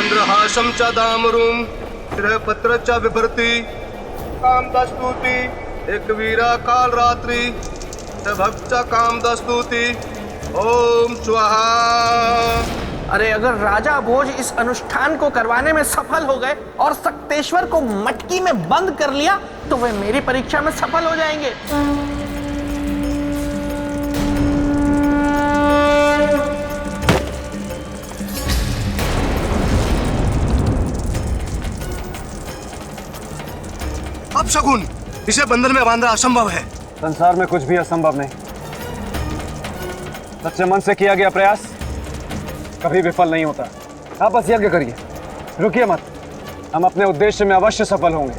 चंद्रहासं च दामरुं श्रेयपत्र च बिभर्ति कामदस्तुति एकवीरा कालरात्रि भक्त च कामदस्तुति ओम स्वाहा। अरे अगर राजा भोज इस अनुष्ठान को करवाने में सफल हो गए और सक्तेश्वर को मटकी में बंद कर लिया तो वे मेरी परीक्षा में सफल हो जाएंगे। अब शकुन, इसे बंधन में बांधना असंभव है। संसार में कुछ भी असंभव नहीं। सच्चे मन से किया गया प्रयास कभी विफल नहीं होता। आप बस यज्ञ करिए, रुकिए मत। हम अपने उद्देश्य में अवश्य सफल होंगे।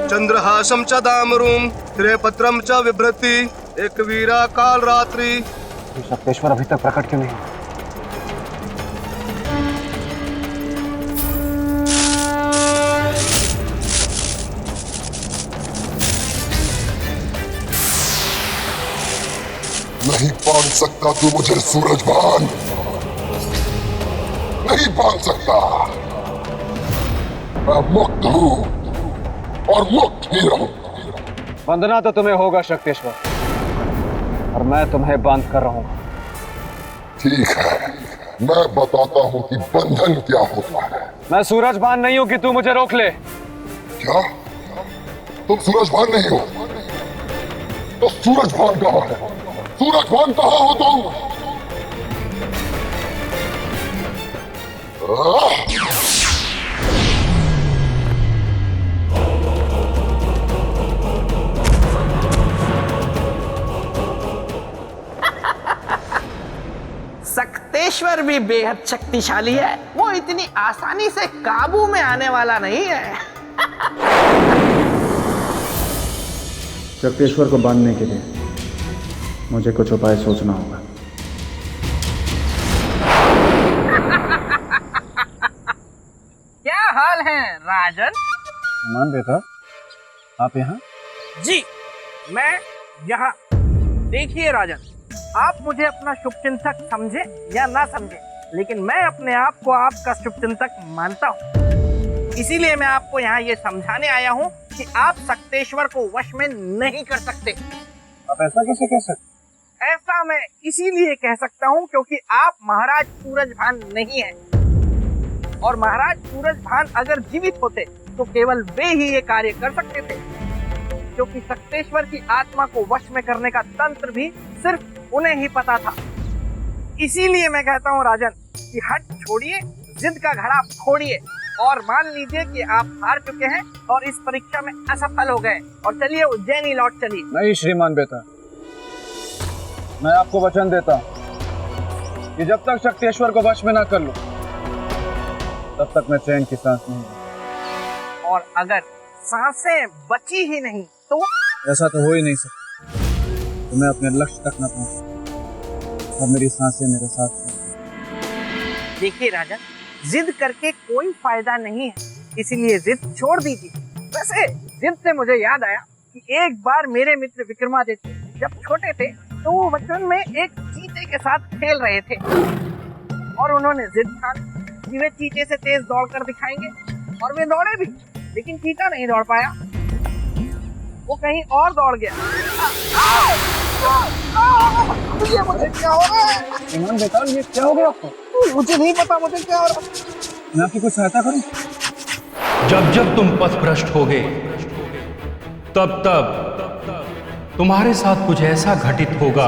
चंद्रहासं च दामरुं श्रेयपत्रं च बिभ्रति एकवीरा कालरात्रि। सक्तेश्वर अभी तक प्रकट क्यों नहीं? नहीं बांध सकता तू मुझे सूरजभान, नहीं बांध सकता। मैं मुक्त हूं और मुक्त ही रहूंगा। बंधना तो तुम्हें होगा सक्तेश्वर, और मैं तुम्हें बांध कर रहूंगा। ठीक है, मैं बताता हूं कि बंधन क्या होता है। मैं सूरजभान नहीं हूं कि तू मुझे रोक ले। क्या तुम सूरजभान नहीं हो? तो सूरजभान कहाँ है? सूरजभान कहाँ हो तुम? सक्तेश्वर भी बेहद शक्तिशाली है, वो इतनी आसानी से काबू में आने वाला नहीं है। सक्तेश्वर को बांधने के लिए मुझे कुछ उपाय सोचना होगा। क्या हाल है राजन? मान बेटा, आप यहाँ? जी मैं यहाँ। देखिए राजन, आप मुझे अपना शुभचिंतक समझे या ना समझे, लेकिन मैं अपने आप को आपका शुभचिंतक मानता हूँ। इसीलिए मैं आपको यहाँ ये समझाने आया हूँ कि आप सक्तेश्वर को वश में नहीं कर सकते। आप ऐसा कैसे कह सकते? ऐसा मैं इसीलिए कह सकता हूँ क्योंकि आप महाराज सूरजभान नहीं हैं। और महाराज सूरजभान अगर जीवित होते तो केवल वे ही ये कार्य कर सकते थे, क्योंकि सक्तेश्वर की आत्मा को वश में करने का तंत्र भी सिर्फ उन्हें ही पता था। इसीलिए मैं कहता हूँ राजन कि हट छोड़िए, जिद का घड़ा फोड़िए और मान लीजिए कि आप हार चुके हैं और इस परीक्षा में असफल हो गए, और चलिए उज्जैनी लौट चलिए। नहीं श्रीमान बेटा, मैं आपको वचन देता हूँ कि जब तक सक्तेश्वर को वश में ना कर लूं तब तक मैं चैन की सांस नहीं लूंगा। और अगर सांसें बची ही नहीं तो? ऐसा तो हो ही नहीं सकता। तो मैं अपने लक्ष्य तक न पहुंच और मेरी सांसें मेरे साथ छोड़। देखिए राजन, जिद करके कोई फायदा नहीं है, इसीलिए जिद छोड़ दीजिए। वैसे जिद से मुझे याद आया कि एक बार मेरे मित्र विक्रमादित्य जब छोटे थे तो वो बचपन में एक चीते के साथ खेल रहे थे, और उन्होंने जिद ठानी कि वे चीते से तेज दौड़कर दिखाएंगे, और वे दौड़े भी, लेकिन चीता नहीं दौड़ पाया, वो कहीं और दौड़ गया। ये मुझे क्या हो रहा है? ईमान बेटा, ये क्या हो गया आपको? मुझे नहीं पता मुझे क्या हो रहा है। मैं आपकी कुछ सहायता करूं? जब जब तुम पथभ्रष्ट होगे तब तब तुम्हारे साथ कुछ ऐसा घटित होगा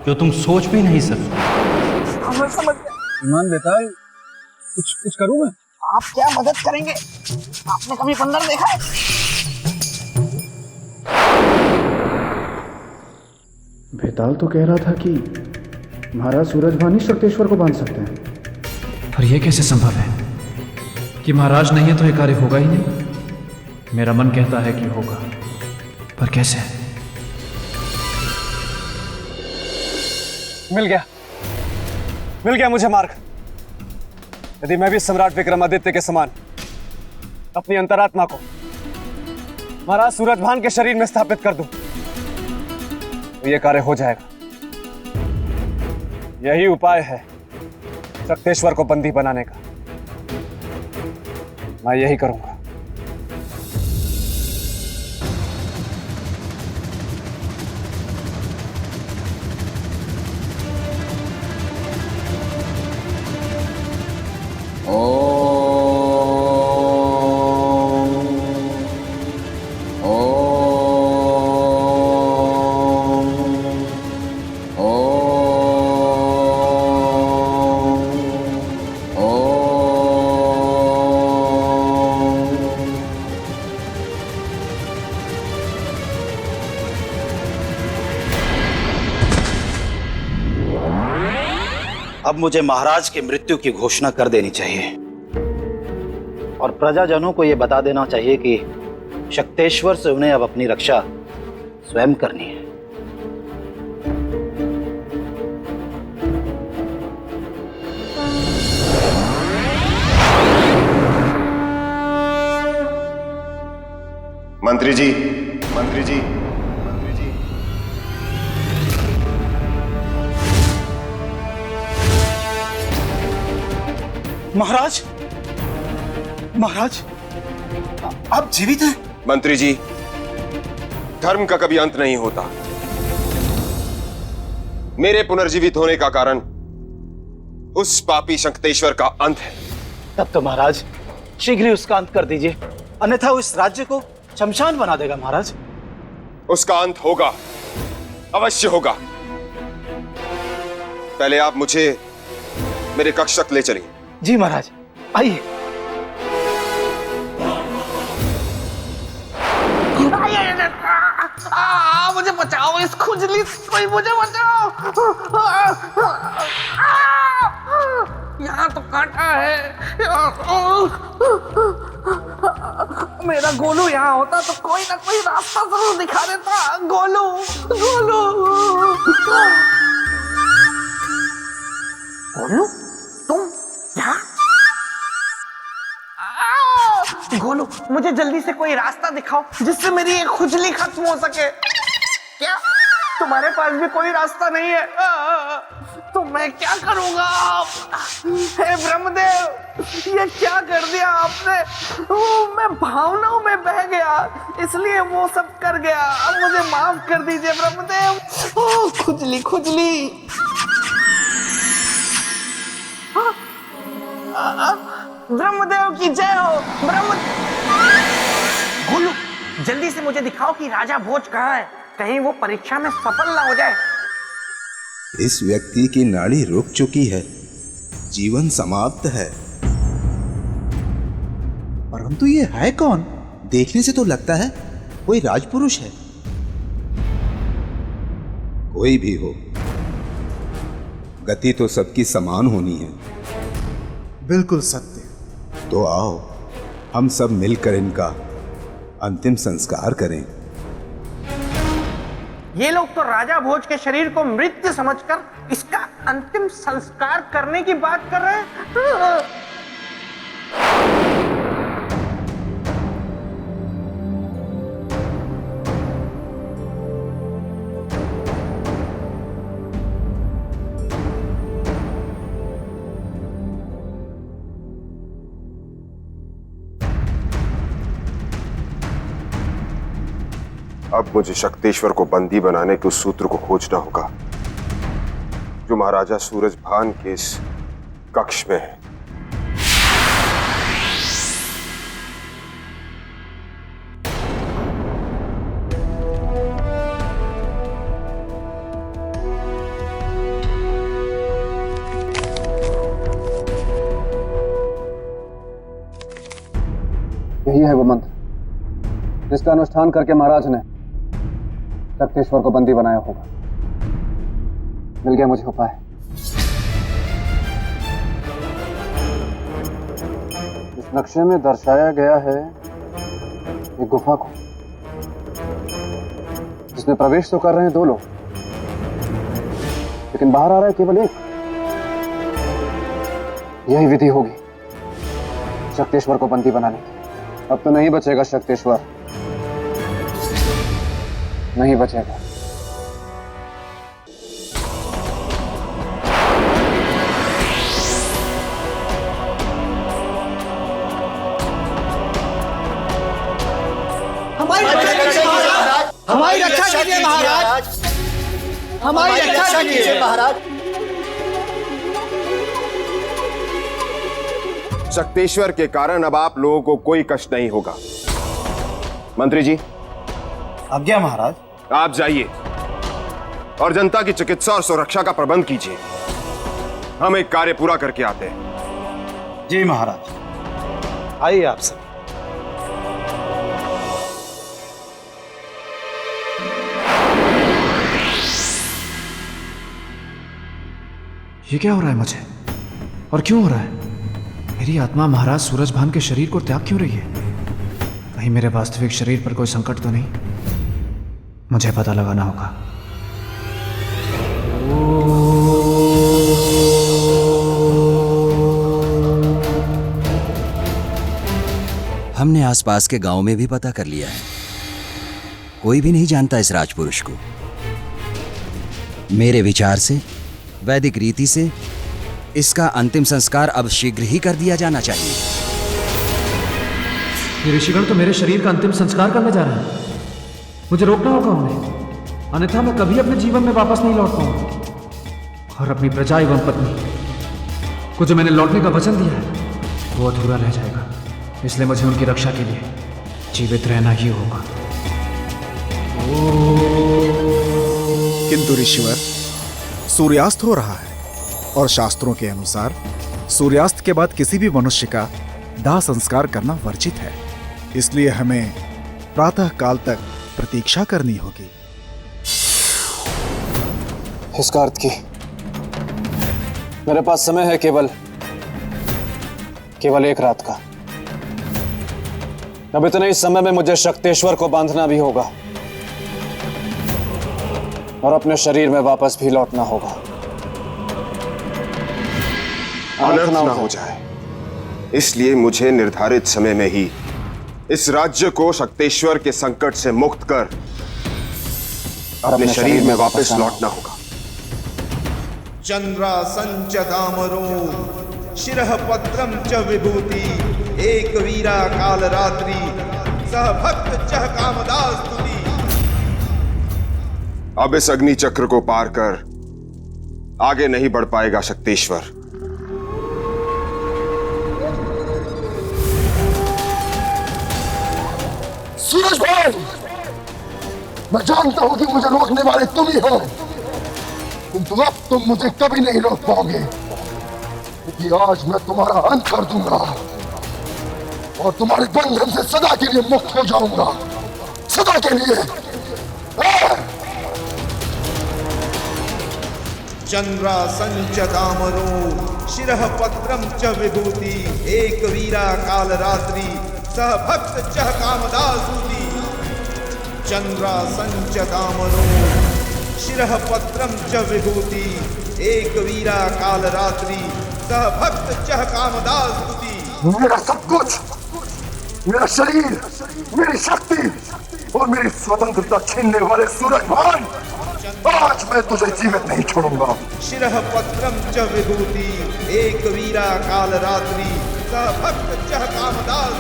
जो तुम सोच भी नहीं सकते। मैं समझ गया। ईमान बेटा, कुछ करूं मैं? आप क्या मदद करेंगे? आपने कभी बंदर देखा है? भेताल तो कह रहा था कि महाराज सूरजभान ही सक्तेश्वर को बांध सकते हैं। पर यह कैसे संभव है कि महाराज नहीं है तो यह कार्य होगा ही नहीं? मेरा मन कहता है कि होगा, पर कैसे? मिल गया मुझे मार्ग। यदि मैं भी सम्राट विक्रमादित्य के समान अपनी अंतरात्मा को महाराज सूरजभान के शरीर में स्थापित कर दूं तो यह कार्य हो जाएगा। यही उपाय है शक्तेश्वर को बंदी बनाने का। मैं यही करूंगा। अब मुझे महाराज की मृत्यु की घोषणा कर देनी चाहिए और प्रजाजनों को यह बता देना चाहिए कि शक्तेश्वर से उन्हें अब अपनी रक्षा स्वयं करनी है। मंत्री जी, मंत्री जी, मंत्री जी। महाराज, महाराज, आप जीवित हैं? मंत्री जी, धर्म का कभी अंत नहीं होता। मेरे पुनर्जीवित होने का कारण उस पापी शक्तेश्वर का अंत है। तब तो महाराज शीघ्र ही उसका अंत कर दीजिए, अन्यथा वो इस राज्य को शमशान बना देगा। महाराज, उसका अंत होगा, अवश्य होगा। पहले आप मुझे मेरे कक्ष तक ले चलिए। जी महाराज, आइए। मुझे बचाओ, इस खुजली से कोई मुझे बचाओ। यहाँ तो कांटा है। मेरा गोलू यहाँ होता तो कोई ना कोई रास्ता जरूर दिखा देता। गोलू, गोलू, गोलू, तुम यहाँ? गोलू, मुझे जल्दी से कोई रास्ता दिखाओ जिससे मेरी ये खुजली खत्म हो सके। क्या तुम्हारे पास भी कोई रास्ता नहीं है? तो मैं क्या करूंगा? हे ब्रह्मदेव, ये क्या कर दिया आपने? मैं भावनाओं में बह गया, इसलिए वो सब कर गया। अब मुझे माफ कर दीजिए ब्रह्मदेव। खुजली, खुजली। ब्रह्मदेव की जय हो। गोलू, जल्दी से मुझे दिखाओ कि राजा भोज कहाँ है, कहीं वो परीक्षा में सफल ना हो जाए। इस व्यक्ति की नाड़ी रुक चुकी है, जीवन समाप्त है। परंतु ये है कौन? देखने से तो लगता है कोई राजपुरुष है। कोई भी हो, गति तो सबकी समान होनी है। बिल्कुल सत्य। तो आओ हम सब मिलकर इनका अंतिम संस्कार करें। ये लोग तो राजा भोज के शरीर को मृत समझकर इसका अंतिम संस्कार करने की बात कर रहे हैं। अब मुझे शक्तेश्वर को बंदी बनाने के उस सूत्र को खोजना होगा जो महाराजा सूरजभान के इस कक्ष में है। यही है वो मंत्र जिसका अनुष्ठान करके महाराज ने शक्तेश्वर को बंदी बनाया होगा। मिल गया मुझे उपाय। इस नक्शे में दर्शाया गया है एक गुफा को, जिसमें प्रवेश तो कर रहे हैं 2 लोग, लेकिन बाहर आ रहा है केवल एक। यही विधि होगी शक्तेश्वर को बंदी बनाने की। अब तो नहीं बचेगा शक्तेश्वर, नहीं बचेगा। महाराज, हमारी रक्षा कीजिए महाराज। शक्तेश्वर के कारण अब आप लोगों को कोई कष्ट नहीं होगा। मंत्री जी, आज्ञा महाराज। आप जाइए और जनता की चिकित्सा और सुरक्षा का प्रबंध कीजिए। हम एक कार्य पूरा करके आते हैं। जी महाराज। आइए आप सब। ये क्या हो रहा है मुझे, और क्यों हो रहा है? मेरी आत्मा महाराज सूरजभान के शरीर को त्याग क्यों रही है? कहीं मेरे वास्तविक शरीर पर कोई संकट तो नहीं? मुझे पता लगाना होगा। हमने आसपास के गांव में भी पता कर लिया है, कोई भी नहीं जानता इस राजपुरुष को। मेरे विचार से, वैदिक रीति से इसका अंतिम संस्कार अब शीघ्र ही कर दिया जाना चाहिए। ये ऋषिगण तो मेरे शरीर का अंतिम संस्कार करने जा रहे हैं। मुझे रोकना होगा उन्हें, अन्यथा मैं कभी अपने जीवन में वापस नहीं लौट पाऊंगा। और अपनी प्रजा एवं पत्नी को जो मैंने लौटने का वचन दिया है वो अधूरा रह जाएगा। इसलिए मुझे उनकी रक्षा के लिए जीवित रहना ही होगा। किंतु ऋषिवर, सूर्यास्त हो रहा है और शास्त्रों के अनुसार सूर्यास्त के बाद किसी भी मनुष्य का दाह संस्कार करना वर्जित है। इसलिए हमें प्रातः काल तक प्रतीक्षा करनी होगी। इसका अर्थ की मेरे पास समय है केवल एक रात का। अब इतने ही समय में मुझे शक्तेश्वर को बांधना भी होगा और अपने शरीर में वापस भी लौटना होगा। अनर्थ ना हो जाए, इसलिए मुझे निर्धारित समय में ही इस राज्य को शक्तेश्वर के संकट से मुक्त कर अपने शरीर में वापस लौटना होगा। चंद्रासंच दामरो शिरः पत्रम च विभूति एक वीरा काल रात्रि सह भक्त चह कामदास स्तुति। अब इस अग्नि चक्र को पार कर आगे नहीं बढ़ पाएगा शक्तेश्वर। सूरजभान, मैं जानता हूं कि मुझे रोकने वाले तुम ही हो, किंतु अब तुम मुझे कभी नहीं रोक पाओगे, क्योंकि आज मैं तुम्हारा अंत कर दूंगा और तुम्हारे बंधन से सदा के लिए मुक्त हो जाऊंगा, सदा के लिए। चंद्रासंच दामरो शिरः पत्रम च विभूति एक वीरा काल रात्रि सह भक्त चह कामदास स्तुति। चंद्रासंच दामरो शिरः पत्रम च विभूति एक वीरा काल रात्रि सह भक्त चह कामदास स्तुति। मेरा सब कुछ, मेरा शरीर, मेरी शक्ति और मेरी स्वतंत्रता छीनने वाले सूरजभान, आज मैं तुझे जीवित नहीं छोड़ूंगा। शिरः पत्रम च विभूति एक वीरा काल रात्रि सह भक्त चह कामदास।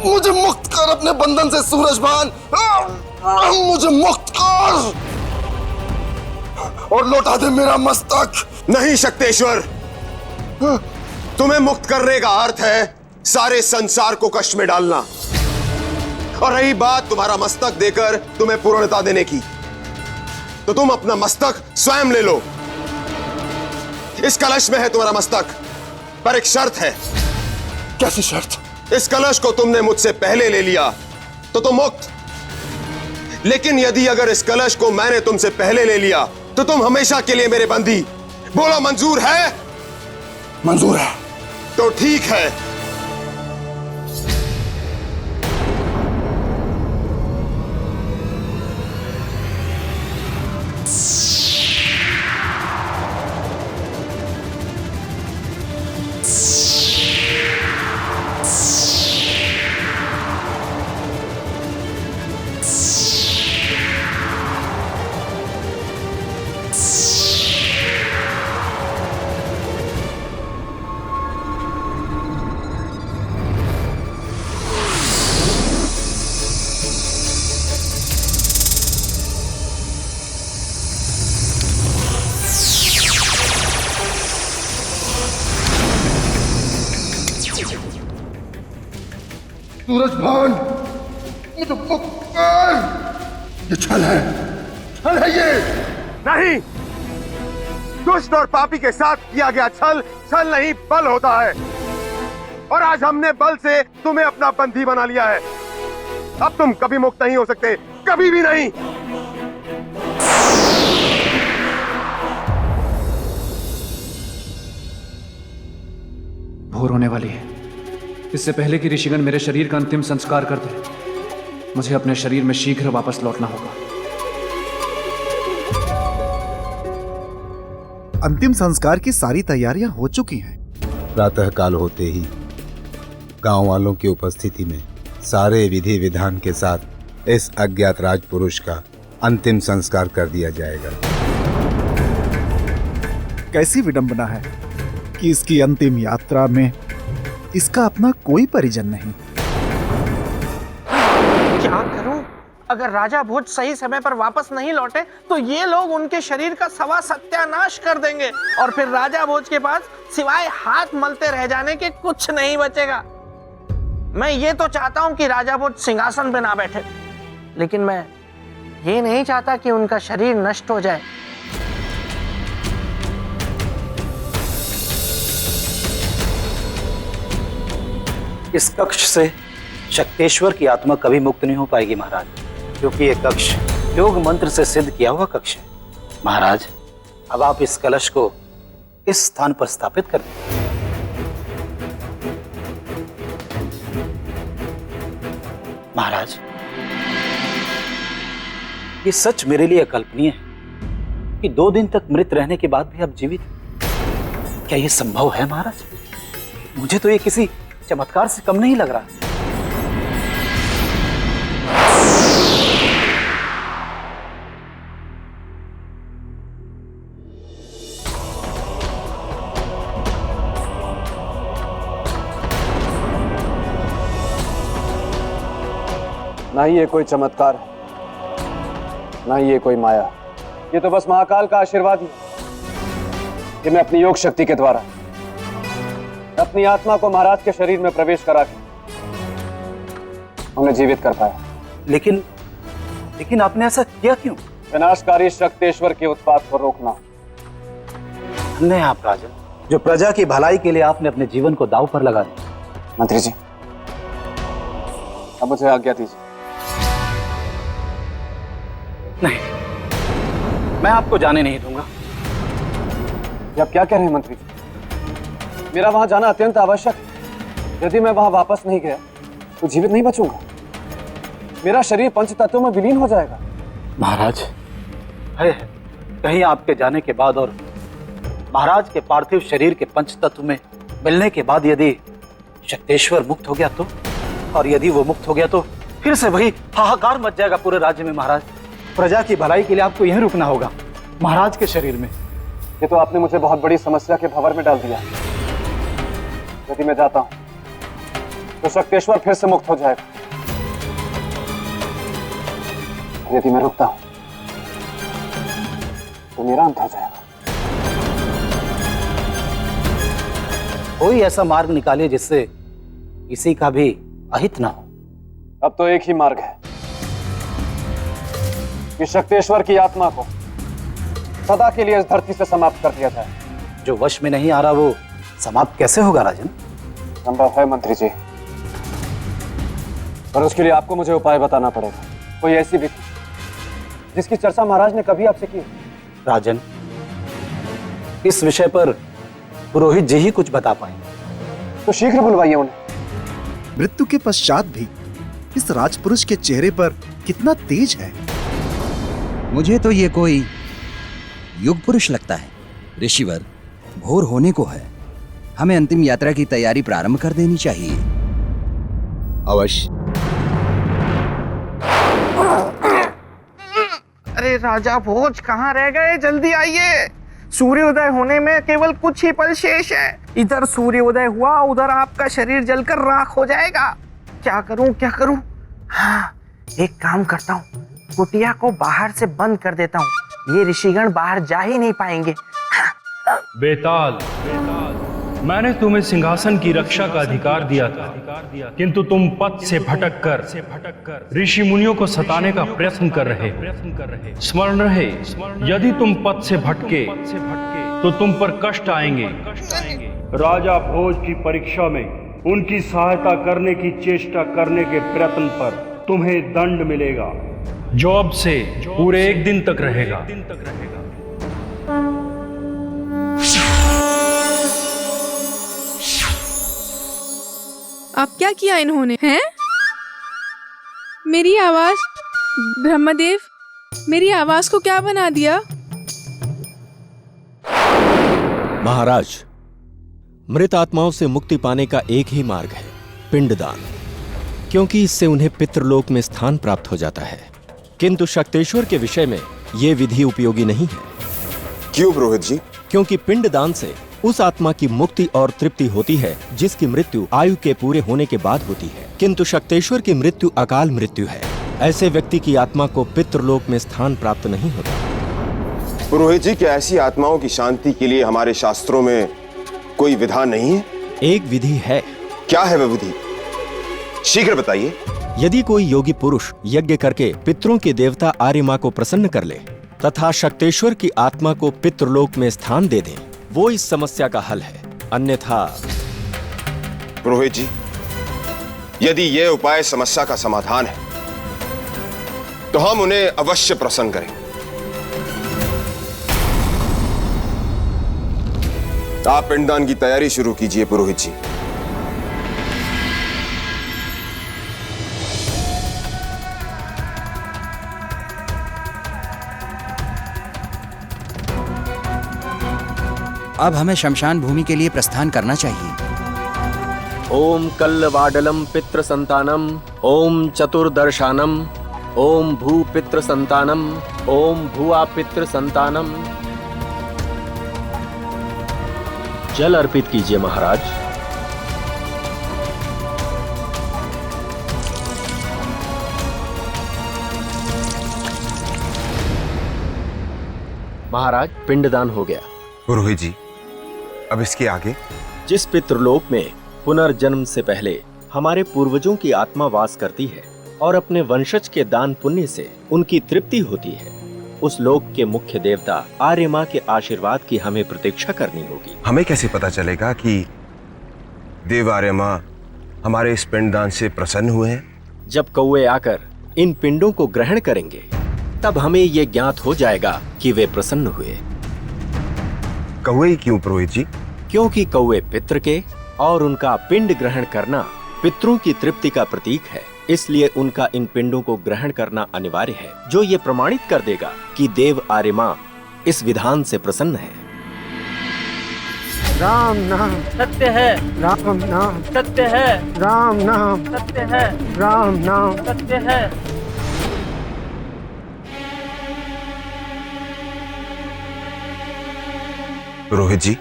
मुझे मुक्त कर अपने बंधन से सूरजभान, मुझे मुक्त कर और लौटा दे मेरा मस्तक। नहीं शक्तेश्वर, तुम्हें मुक्त करने का अर्थ है सारे संसार को कष्ट में डालना, और रही बात तुम्हारा मस्तक देकर तुम्हें पूर्णता देने की, तो तुम अपना मस्तक स्वयं ले लो। इस कलश में है तुम्हारा मस्तक, पर एक शर्त है। कैसी शर्त? इस कलश को तुमने मुझसे पहले ले लिया तो तुम मुक्त, लेकिन यदि अगर इस कलश को मैंने तुमसे पहले ले लिया तो तुम हमेशा के लिए मेरे बंदी। बोलो, मंजूर है? मंजूर है। तो ठीक है। सूरजभान, मुझे मुक्त कर। ये छल है ये। नहीं, दुष्ट और पापी के साथ किया गया छल छल नहीं बल होता है, और आज हमने बल से तुम्हें अपना बंदी बना लिया है। अब तुम कभी मुक्त नहीं हो सकते, कभी भी नहीं। भोर होने वाली है। इससे पहले कि ऋषिगण मेरे शरीर का अंतिम संस्कार कर दे, मुझे अपने शरीर में शीघ्र वापस लौटना होगा। अंतिम संस्कार की सारी तैयारियां हो चुकी हैं। प्रातःकाल होते ही गांव वालों की उपस्थिति में सारे विधि विधान के साथ इस अज्ञात राजपुरुष का अंतिम संस्कार कर दिया जाएगा। कैसी विडंबना है कि इसकी अंतिम यात्रा में इसका अपना कोई परिजन नहीं। क्या करूं? अगर राजा भोज सही समय पर वापस नहीं लौटे तो ये लोग उनके शरीर का सवा सत्यानाश कर देंगे, और फिर राजा भोज के पास सिवाय हाथ मलते रह जाने के कुछ नहीं बचेगा। मैं ये तो चाहता हूं कि राजा भोज सिंहासन पे ना बैठे, लेकिन मैं ये नहीं चाहता कि उनका शरीर नष्ट हो जाए। इस कक्ष से शक्तेश्वर की आत्मा कभी मुक्त नहीं हो पाएगी महाराज, क्योंकि यह कक्ष योग मंत्र से सिद्ध किया हुआ कक्ष है। महाराज, अब आप इस कलश को इस स्थान पर स्थापित कर दें। महाराज, ये सच मेरे लिए अकल्पनीय है कि 2 दिन तक मृत रहने के बाद भी आप जीवित। क्या यह संभव है महाराज? मुझे तो ये किसी चमत्कार से कम नहीं लग रहा। ना ही ये कोई चमत्कार है, ना ही ये कोई माया। ये तो बस महाकाल का आशीर्वाद ही है कि मैं अपनी योग शक्ति के द्वारा अपनी आत्मा को महाराज के शरीर में प्रवेश करा के उन्हें जीवित कर पाया। लेकिन आपने ऐसा किया क्यों? विनाशकारी शक्तेश्वर के उत्पात को रोकना। धन्य आप राजन, जो प्रजा की भलाई के लिए आपने अपने जीवन को दांव पर लगा दिया। मंत्री जी, अब मुझे आज्ञा दीजिए। नहीं, मैं आपको जाने नहीं दूंगा। ये आप क्या कह रहे हैं मंत्री जी? मेरा वहां जाना अत्यंत आवश्यक है। यदि मैं वहां वापस नहीं गया तो जीवित नहीं बचूंगा। मेरा शरीर पंच तत्वों में विलीन हो जाएगा। महाराज, है कहीं आपके जाने के बाद और महाराज के पार्थिव शरीर के पंच तत्व में मिलने के बाद यदि शक्तेश्वर मुक्त हो गया तो, और यदि वो मुक्त हो गया तो फिर से वही हाहाकार मच जाएगा पूरे राज्य में। महाराज, प्रजा की भलाई के लिए आपको यहीं रुकना होगा, महाराज के शरीर में। ये तो आपने मुझे बहुत बड़ी समस्या के भंवर में डाल दिया। यदि मैं जाता हूं तो शक्तेश्वर फिर से मुक्त हो जाएगा। यदि मैं रुकता हूं तो मेरा अंत हो जाएगा। कोई ऐसा मार्ग निकालिए जिससे किसी का भी अहित ना हो। अब तो एक ही मार्ग है कि शक्तेश्वर की आत्मा को सदा के लिए इस धरती से समाप्त कर दिया जाए। जो वश में नहीं आ रहा वो समाप्त कैसे होगा राजन? संभव है मंत्री जी, पर उसके लिए आपको मुझे उपाय बताना पड़ेगा। कोई ऐसी विधि जिसकी चर्चा महाराज ने कभी आपसे की। राजन, इस विषय पर पुरोहित जी ही कुछ बता पाएंगे। तो शीघ्र बुलवाइए उन्हें। मृत्यु के पश्चात भी इस राजपुरुष के चेहरे पर कितना तेज है। मुझे तो ये कोई युग पुरुष लगता है। ऋषिवर, भोर होने को है, हमें अंतिम यात्रा की तैयारी प्रारंभ कर देनी चाहिए। अवश्य। अरे राजा भोज कहाँ रह गए? जल्दी आइए। सूर्योदय होने में केवल कुछ ही पल शेष है। इधर सूर्योदय हुआ, उधर आपका शरीर जलकर राख हो जाएगा। क्या करूं क्या करूं? हाँ, एक काम करता हूँ, कुटिया को बाहर से बंद कर देता हूँ। ये ऋषिगण बाहर जा ही नहीं पाएंगे। बेताल, मैंने तुम्हें सिंहासन की रक्षा का अधिकार दिया था, किंतु तुम पथ से भटककर ऋषि मुनियों को सताने का प्रयत्न कर रहे हो। स्मरण रहे, यदि तुम पथ से भटके तो तुम पर कष्ट आएंगे। राजा भोज की परीक्षा में उनकी सहायता करने की चेष्टा करने के प्रयत्न पर तुम्हें दंड मिलेगा, जो अब से पूरे 1 दिन तक रहेगा। अब क्या किया इन्होंने? हैं? मेरी आवाज, ब्रह्मदेव, मेरी आवाज को क्या बना दिया? महाराज, मृत आत्माओं से मुक्ति पाने का एक ही मार्ग है, पिंडदान, क्योंकि इससे उन्हें पितृलोक में स्थान प्राप्त हो जाता है। किंतु शक्तेश्वर के विषय में यह विधि उपयोगी नहीं है। क्यों पुरोहित जी? क्योंकि पिंडदान से उस आत्मा की मुक्ति और तृप्ति होती है जिसकी मृत्यु आयु के पूरे होने के बाद होती है, किंतु शक्तेश्वर की मृत्यु अकाल मृत्यु है। ऐसे व्यक्ति की आत्मा को पितृलोक में स्थान प्राप्त नहीं होता। पुरोहित जी, क्या ऐसी आत्माओं की शांति के लिए हमारे शास्त्रों में कोई विधान नहीं है? एक विधि है। क्या है वह विधि? शीघ्र बताइए। यदि कोई योगी पुरुष यज्ञ करके पितरों के देवता आर्यमा को प्रसन्न कर ले तथा शक्तेश्वर की आत्मा को पितृलोक में स्थान दे दे, वो इस समस्या का हल है। अन्यथा पुरोहित जी, यदि यह उपाय समस्या का समाधान है तो हम उन्हें अवश्य प्रसन्न करें। आप पिंडदान की तैयारी शुरू कीजिए पुरोहित जी। अब हमें शमशान भूमि के लिए प्रस्थान करना चाहिए। ओम कल्लवाडलम पितृ संतानम, ओम चतुर्दर्शानम, ओम भू पितृ संतानम, ओम भुआ पितृ संतानम। जल अर्पित कीजिए महाराज। महाराज, पिंडदान हो गया। पुरोहित जी, अब इसके आगे? जिस पितृलोक में पुनर्जन्म से पहले हमारे पूर्वजों की आत्मा वास करती है और अपने वंशज के दान पुण्य से उनकी तृप्ति होती है, उस लोक के मुख्य देवता आर्यमा के आशीर्वाद की हमें प्रतीक्षा करनी होगी। हमें कैसे पता चलेगा कि देव आर्यमा हमारे इस पिंडदान से प्रसन्न हुए हैं? जब कौवे आकर इन पिंडों को ग्रहण करेंगे, तब हमें ये ज्ञात हो जाएगा कि वे प्रसन्न हुए। कौवे क्यों पुरोहित जी? क्योंकि कौवे पितृ के और उनका पिंड ग्रहण करना पितरों की तृप्ति का प्रतीक है, इसलिए उनका इन पिंडों को ग्रहण करना अनिवार्य है, जो ये प्रमाणित कर देगा कि देव आर्यमा इस विधान से प्रसन्न है। राम नाम सत्य है, राम नाम सत्य है, राम नाम सत्य है, राम नाम सत्य है। पुरोहित जी,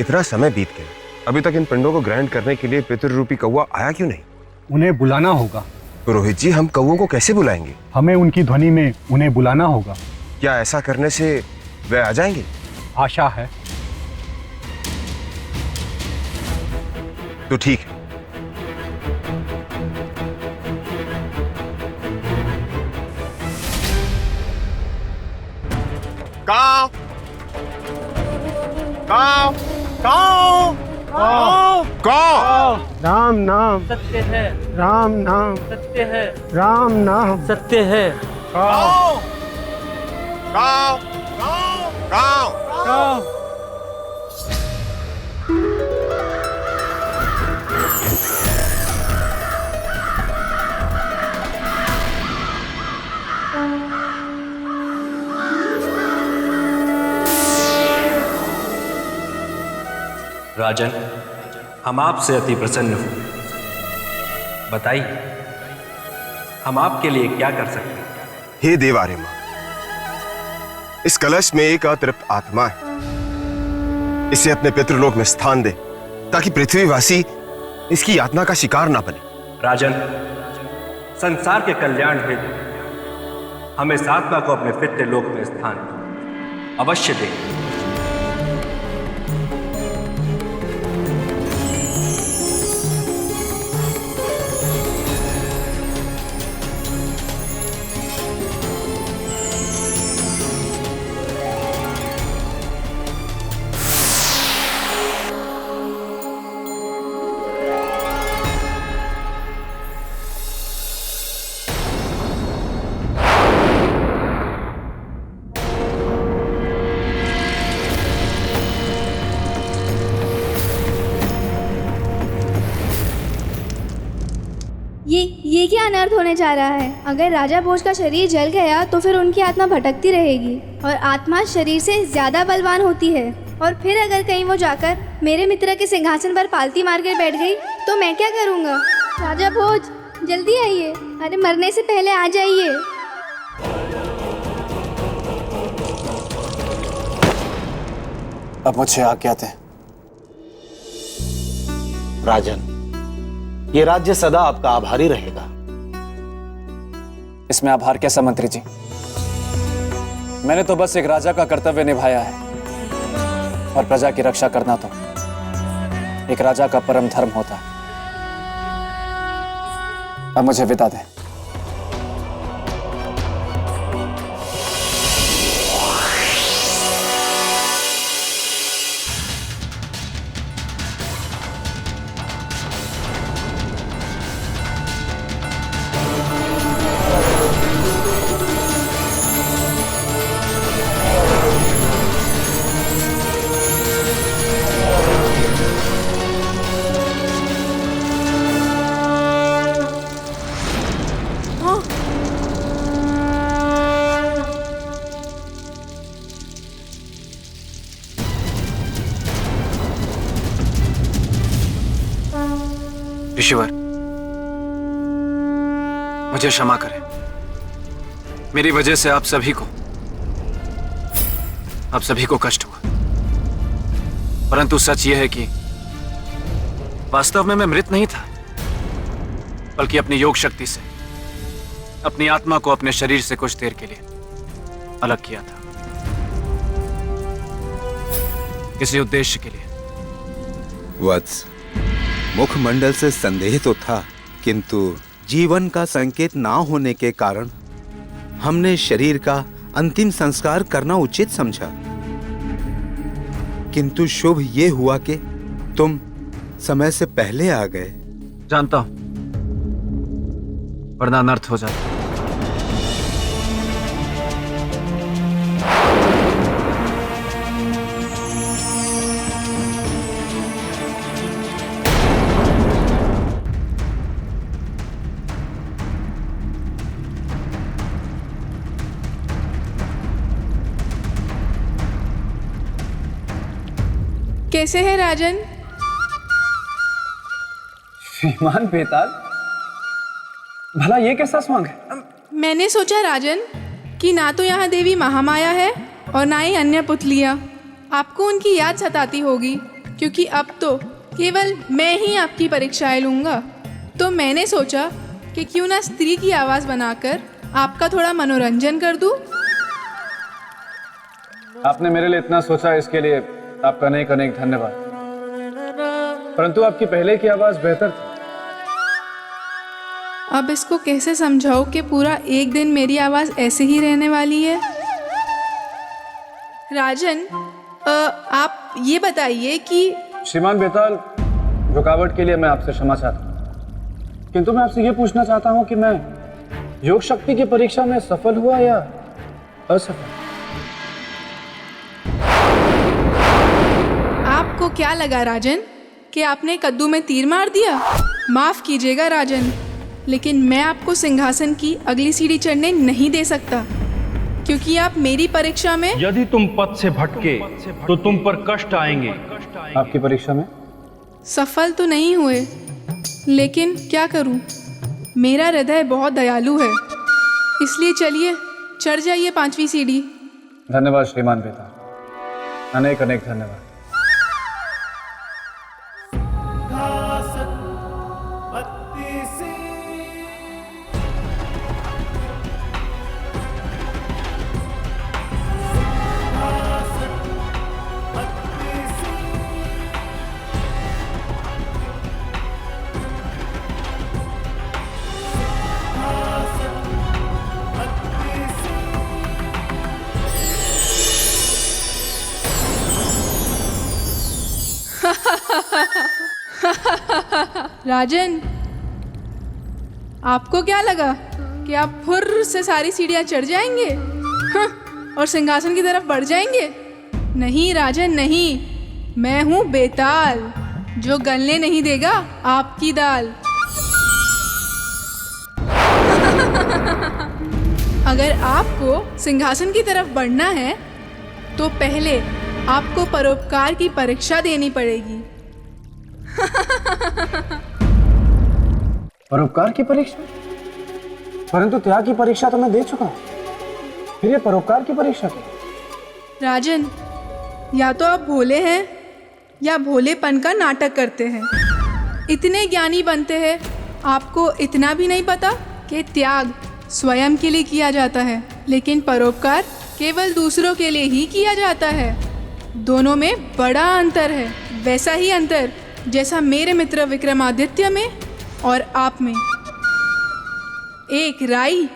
इतना समय बीत गया, अभी तक इन पिंडों को ग्रहण करने के लिए पितृरूपी कौवा आया क्यों नहीं? उन्हें बुलाना होगा। पुरोहित जी, हम कौवों को कैसे बुलाएंगे? हमें उनकी ध्वनि में उन्हें बुलाना होगा। क्या ऐसा करने से वे आ जाएंगे? आशा है। तो ठीक है। काव काव काव काव काव। राम नाम सत्य है, राम नाम सत्य है, राम नाम सत्य है। काव काव काव काव काव। राजन, हम आपसे अति प्रसन्न हूं। बताइए, हम आपके लिए क्या कर सकते हैं? हे देव आर्यमा, इस कलश में एक अतृप्त आत्मा है, इसे अपने पितृलोक में स्थान दे ताकि पृथ्वीवासी इसकी यातना का शिकार ना बने। राजन, संसार के कल्याण हेतु हम इस आत्मा को अपने पितृलोक में स्थान अवश्य दें। ये क्या अनर्थ होने जा रहा है? अगर राजा भोज का शरीर जल गया तो फिर उनकी आत्मा भटकती रहेगी और आत्मा शरीर से ज्यादा बलवान होती है। और फिर अगर कहीं वो जाकर मेरे मित्र के सिंहासन पर पालती मार कर बैठ गई तो मैं क्या करूँगा? राजा भोज जल्दी आइए, अरे मरने से पहले आ जाइए। अब मुझे आज्ञा दें। राजन, ये राज्य सदा आपका आभारी रहेगा। इसमें आभार कैसा मंत्री जी? मैंने तो बस एक राजा का कर्तव्य निभाया है और प्रजा की रक्षा करना तो एक राजा का परम धर्म होता है। अब मुझे विदा दें। ऋषिवर, मुझे क्षमा करें। मेरी वजह से आप सभी को कष्ट हुआ। परंतु सच यह है कि वास्तव में मैं मृत नहीं था, बल्कि अपनी योग शक्ति से अपनी आत्मा को अपने शरीर से कुछ देर के लिए अलग किया था, किसी उद्देश्य के लिए। वत्स, मुखमंडल से संदेह तो था, किंतु जीवन का संकेत ना होने के कारण हमने शरीर का अंतिम संस्कार करना उचित समझा। किंतु शुभ ये हुआ कि तुम समय से पहले आ गए। जानता हूं, वरना अनर्थ हो जाता। कैसे है राजन? श्रीमान बेताल, भला ये कैसा स्वांग है? मैंने सोचा राजन कि ना तो यहाँ देवी महामाया है और ना ही अन्य पुतलियाँ। आपको उनकी याद सताती होगी, क्योंकि अब तो केवल मैं ही आपकी परीक्षाएं लूँगा। तो मैंने सोचा कि क्यों ना स्त्री की आवाज़ बनाकर आपका थोड़ा मनोरंजन कर दूँ। आपने मेरे लिए इतना सोचा, इसके लिए आपका अनेक अनेक धन्यवाद। परंतु आपकी पहले की आवाज बेहतर थी। अब इसको कैसे समझाओ कि पूरा एक दिन मेरी आवाज ऐसे ही रहने वाली है? राजन, आप ये बताइए कि श्रीमान बेताल, रुकावट के लिए मैं आपसे क्षमा चाहता हूँ, किंतु मैं आपसे ये पूछना चाहता हूँ कि मैं योग शक्ति की परीक्षा में सफल हुआ या असफल? आपको क्या लगा राजन कि आपने कद्दू में तीर मार दिया? माफ कीजिएगा राजन, लेकिन मैं आपको सिंहासन की अगली सीढ़ी चढ़ने नहीं दे सकता, क्योंकि आप मेरी परीक्षा में, यदि तुम पद से भटके तो तुम पर कष्ट आएंगे। आपकी परीक्षा में सफल तो नहीं हुए, लेकिन क्या करूं, मेरा हृदय बहुत दयालु है। इसलिए चलिए चढ़ जाइए 5वीं सीढ़ी। धन्यवाद श्रीमान बेताल, अनेक अनेक धन्यवाद। राजन, आपको क्या लगा कि आप फुर्र से सारी सीढ़ियां चढ़ जाएंगे और सिंहासन की तरफ बढ़ जाएंगे? नहीं राजन नहीं, मैं हूं बेताल, जो गलने नहीं देगा आपकी दाल। अगर आपको सिंहासन की तरफ बढ़ना है तो पहले आपको परोपकार की परीक्षा देनी पड़ेगी। परोपकार की परीक्षा? परंतु त्याग की परीक्षा तो मैं दे चुका हूं, फिर ये परोपकार की परीक्षा क्यों? राजन, या तो आप भोले हैं या भोलेपन का नाटक करते हैं। इतने ज्ञानी बनते हैं, आपको इतना भी नहीं पता कि त्याग स्वयं के लिए किया जाता है, लेकिन परोपकार केवल दूसरों के लिए ही किया जाता है। दोनों में बड़ा अंतर है, वैसा ही अंतर जैसा मेरे मित्र विक्रमादित्य में और आप में। एक राई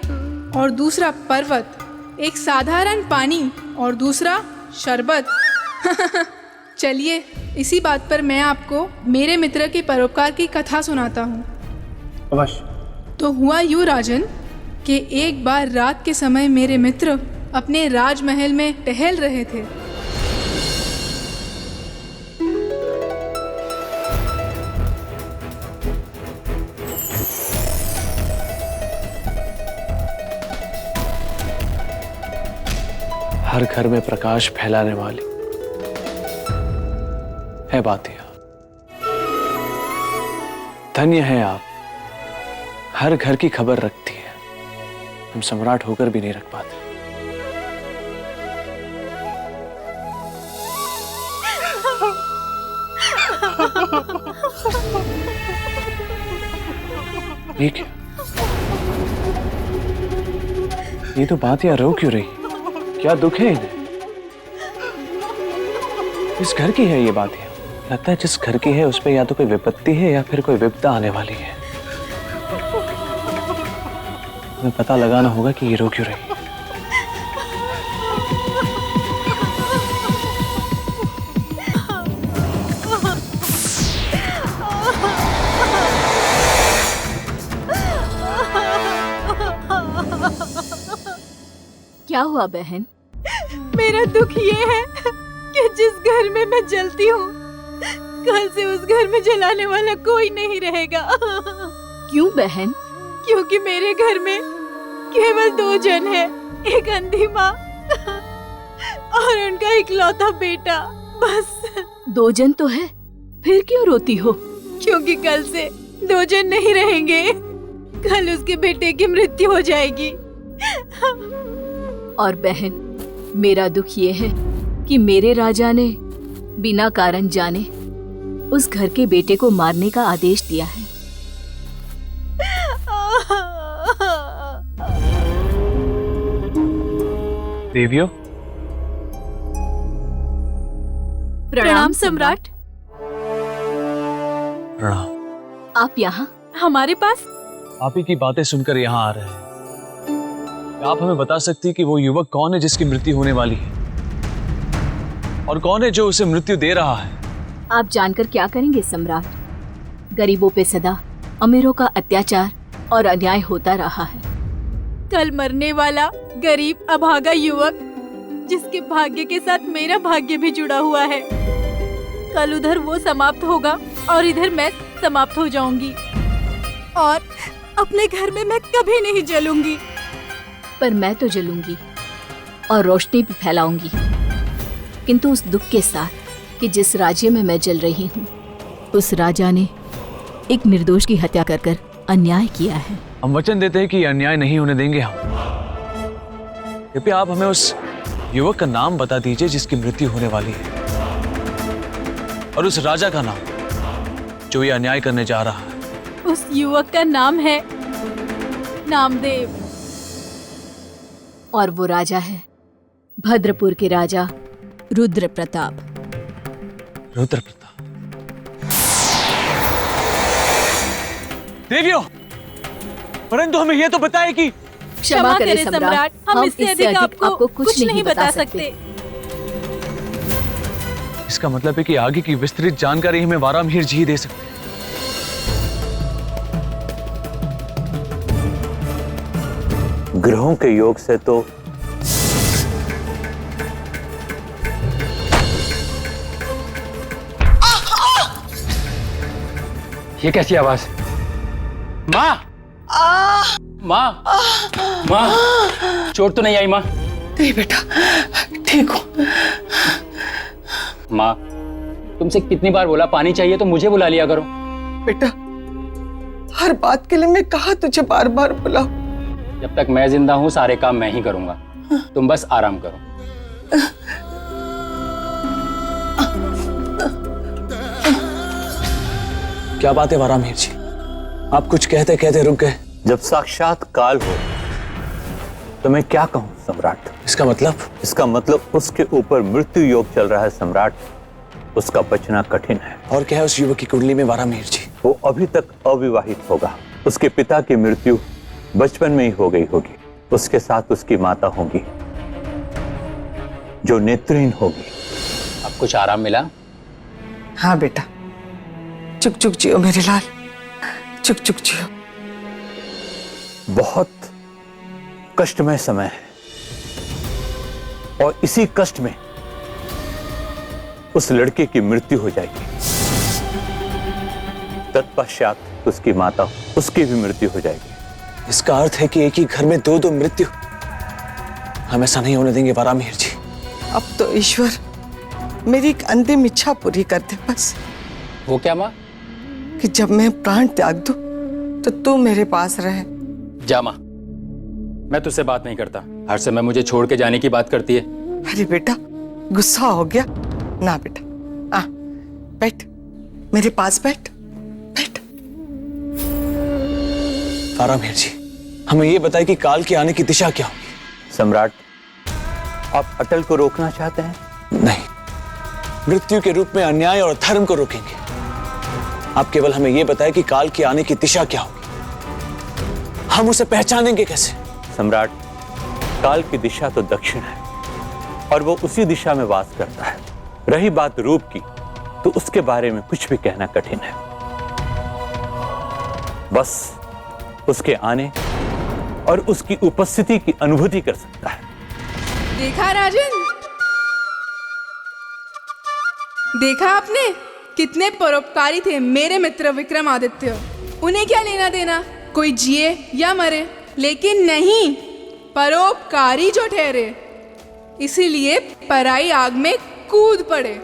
और दूसरा पर्वत, एक साधारण पानी और दूसरा शरबत। चलिए, इसी बात पर मैं आपको मेरे मित्र के परोपकार की कथा सुनाता हूँ। अवश्य। तो हुआ यूँ राजन कि एक बार रात के समय मेरे मित्र अपने राजमहल में टहल रहे थे। हर घर में प्रकाश फैलाने वाली है बातिया। धन्य है आप, हर घर की खबर रखती है, हम सम्राट होकर भी नहीं रख पाते। ठीक है, ये तो बातिया रो क्यों रही? क्या दुख है इन्हें? किस घर की है ये बातिया? लगता है जिस घर की है उस पे या तो कोई विपत्ति है या फिर कोई विपदा आने वाली है। हमें पता लगाना होगा कि ये रो क्यों रही। क्या हुआ बहन? मेरा दुख ये है कि जिस घर में मैं जलती हूँ, कल से उस घर में जलाने वाला कोई नहीं रहेगा। क्यों बहन? क्योंकि मेरे घर में केवल 2 जन हैं, एक अंधी माँ और उनका इकलौता बेटा, बस। 2 जन तो है, फिर क्यों रोती हो? क्योंकि कल से 2 जन नहीं रहेंगे, कल उसके बेटे की मृत्यु हो जाएगी। और बहन, मेरा दुख ये है कि मेरे राजा ने बिना कारण जाने उस घर के बेटे को मारने का आदेश दिया है। देवियों, प्रणाम सम्राट। प्रणाम। आप यहाँ हमारे पास? आप ही की बातें सुनकर यहाँ आ रहे हैं। आप हमें बता सकती कि वो युवक कौन है जिसकी मृत्यु होने वाली है, और कौन है जो उसे मृत्यु दे रहा है? आप जानकर क्या करेंगे सम्राट? गरीबों पे सदा अमीरों का अत्याचार और अन्याय होता रहा है। कल मरने वाला गरीब अभागा युवक, जिसके भाग्य के साथ मेरा भाग्य भी जुड़ा हुआ है, कल उधर वो समाप्त होगा और इधर मैं समाप्त हो जाऊंगी, और अपने घर में मैं कभी नहीं जलूंगी। पर मैं तो जलूंगी और रोशनी भी फैलाऊंगी, किंतु उस दुख के साथ कि जिस राज्य में मैं जल रही हूँ, उस राजा ने एक निर्दोष की हत्या कर कर अन्याय किया है। हम वचन देते हैं कि अन्याय नहीं होने देंगे हम। कृपया आप हमें उस युवक का नाम बता दीजिए जिसकी मृत्यु होने वाली है, और उस राजा का नाम जो ये अन्याय करने जा रहा है। उस युवक का नाम है नामदेव, और वो राजा है भद्रपुर के राजा रुद्र प्रताप। रुद्र प्रताप। देवियों, परंतु हमें यह तो बताए कि क्षमा करें सम्राट, हम इससे अधिक आपको कुछ नहीं बता सकते। इसका मतलब है कि आगे की विस्तृत जानकारी हमें वारामिहिर जी दे सकते हैं। ग्रहों के योग से तो ये कैसी आवाज? माँ! माँ! माँ! चोट तो नहीं आई माँ? नहीं बेटा, ठीक हूँ। माँ, तुमसे कितनी बार बोला पानी चाहिए तो मुझे बुला लिया करो। बेटा, हर बात के लिए मैं कहा तुझे बार बार बुलाऊं? जब तक मैं जिंदा हूँ सारे काम मैं ही करूंगा, तुम बस आराम करो। क्या बात है वारामिहिर जी, आप कुछ कहते कहते रुक गए। जब साक्षात काल हो तो मैं क्या कहूं सम्राट? इसका मतलब? इसका मतलब उसके ऊपर मृत्यु योग चल रहा है सम्राट, उसका बचना कठिन है। और क्या है उस युवक की कुंडली में वारामिहिर जी? वो अभी तक अविवाहित होगा। उसके पिता की मृत्यु बचपन में ही हो गई होगी। उसके साथ उसकी माता होगी जो नेत्रहीन होगी। अब कुछ आराम मिला? हाँ बेटा, चुक चुक जियो मेरे लाल, चुक चुक जियो। बहुत कष्टमय समय है और इसी कष्ट में उस लड़के की मृत्यु हो जाएगी। तत्पश्चात उसकी माता, उसकी भी मृत्यु हो जाएगी। इसका अर्थ है कि एक ही घर में दो दो मृत्यु। हम ऐसा नहीं होने देंगे वारामिहिर जी। अब तो ईश्वर मेरी एक अंतिम इच्छा पूरी कर दे बस। वो क्या माँ? कि जब मैं प्राण त्याग दूं तो तू मेरे पास रहे। जा माँ, मैं तुझसे बात नहीं करता। हर समय मुझे छोड़ के जाने की बात करती है। अरे बेटा, गुस्सा हो गया ना बेटा। आ बैठ, मेरे पास बैठ बैठ। वारामिहिर जी, हमें ये बताइए कि काल के आने की दिशा क्या होगी? सम्राट, आप अटल को रोकना चाहते हैं? नहीं, मृत्यु के रूप में अन्याय और धर्म को रोकेंगे। आप केवल हमें यह बताएं कि काल के आने की दिशा क्या होगी, हम उसे पहचानेंगे कैसे? सम्राट, काल की दिशा तो दक्षिण है और वो उसी दिशा में वास करता है। रही बात रूप की, तो उसके बारे में कुछ भी कहना कठिन है। बस उसके आने और उसकी उपस्थिति की अनुभूति कर सकता है। देखा राजन, देखा आपने कितने परोपकारी थे मेरे मित्र विक्रमादित्य। उन्हें क्या लेना देना कोई जिए या मरे, लेकिन नहीं, परोपकारी जो ठहरे इसीलिए पराई आग में कूद पड़े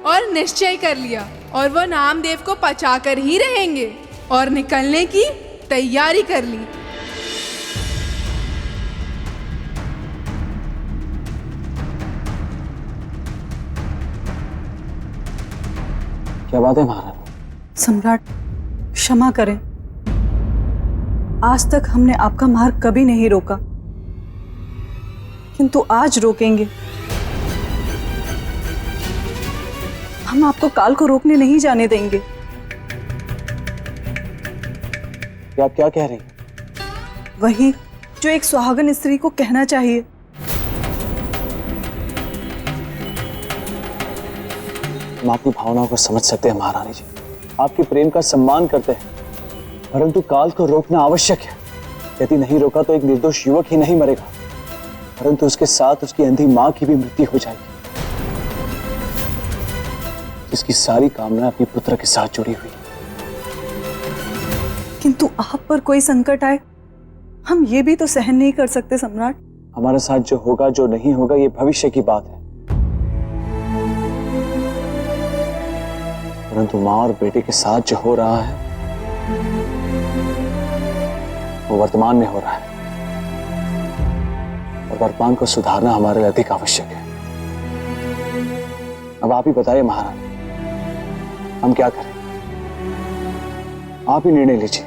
और निश्चय कर लिया, और वो नामदेव को पचाकर ही रहेंगे और निकलने की तैयारी कर ली। क्या बात है महाराज? सम्राट, क्षमा करें, आज तक हमने आपका मार्ग कभी नहीं रोका, किंतु आज रोकेंगे। हम आपको काल को रोकने नहीं जाने देंगे। क्या आप क्या कह रही हैं? वही जो एक सुहागन स्त्री को कहना चाहिए। हम आपकी भावनाओं को समझ सकते हैं महारानी जी, आपके प्रेम का सम्मान करते हैं, परंतु काल को रोकना आवश्यक है। यदि नहीं रोका तो एक निर्दोष युवक ही नहीं मरेगा, परंतु उसके साथ उसकी अंधी मां की भी मृत्यु हो जाएगी, जिसकी सारी कामना अपने पुत्र के साथ जुड़ी हुई। किंतु आप पर कोई संकट आए, हम ये भी तो सहन नहीं कर सकते सम्राट। हमारे साथ जो होगा जो नहीं होगा ये भविष्य की बात है, परंतु मां और बेटे के साथ जो हो रहा है वो वर्तमान में हो रहा है, और वर्तमान को सुधारना हमारे लिए अधिक आवश्यक है। अब आप ही बताइए महारानी, हम क्या करें? आप ही निर्णय लीजिए।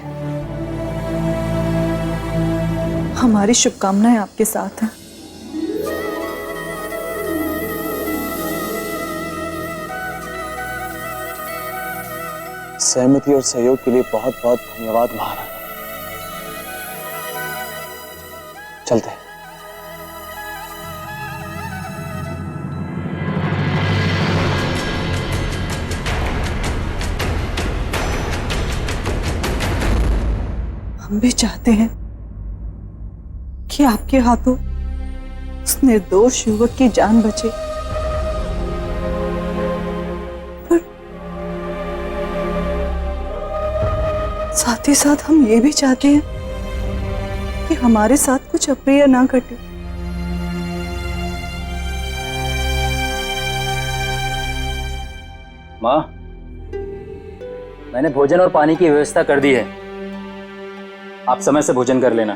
हमारी शुभकामनाएं आपके साथ हैं। सहमति और सहयोग के लिए बहुत बहुत धन्यवाद महारानी। चलते हैं। हम भी चाहते हैं कि आपके हाथों उस निर्दोष युवक की जान बचे, पर साथ ही साथ हम ये भी चाहते हैं कि हमारे साथ कुछ अप्रिय ना घटे। माँ, मैंने भोजन और पानी की व्यवस्था कर दी है। आप समय से भोजन कर लेना।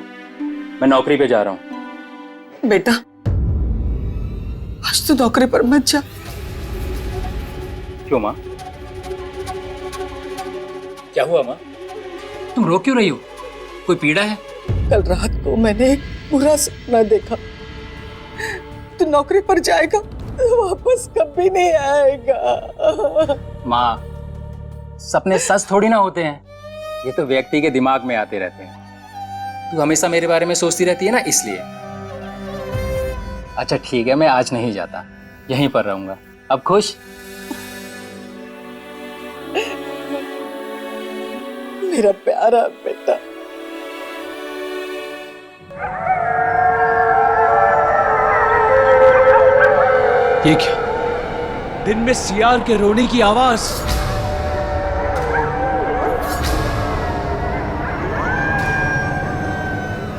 मैं नौकरी पे जा रहा हूँ। बेटा, आज तो नौकरी पर मत जा। क्यों माँ? क्या हुआ माँ? तुम रो क्यों रही हो? कोई पीड़ा है? कल रात को मैंने एक बुरा सपना देखा। तू नौकरी पर जाएगा, वापस कभी नहीं आएगा। माँ, सपने सच थोड़ी ना होते हैं, ये तो व्यक्ति के दिमाग में आते रहते हैं। तू हमेशा मेरे बारे में सोचती रहती है ना, इसलिए। अच्छा ठीक है, मैं आज नहीं जाता, यहीं पर रहूंगा। अब खुश? मेरा प्यारा बेटा। ये क्या? दिन में सियार के रोने की आवाज।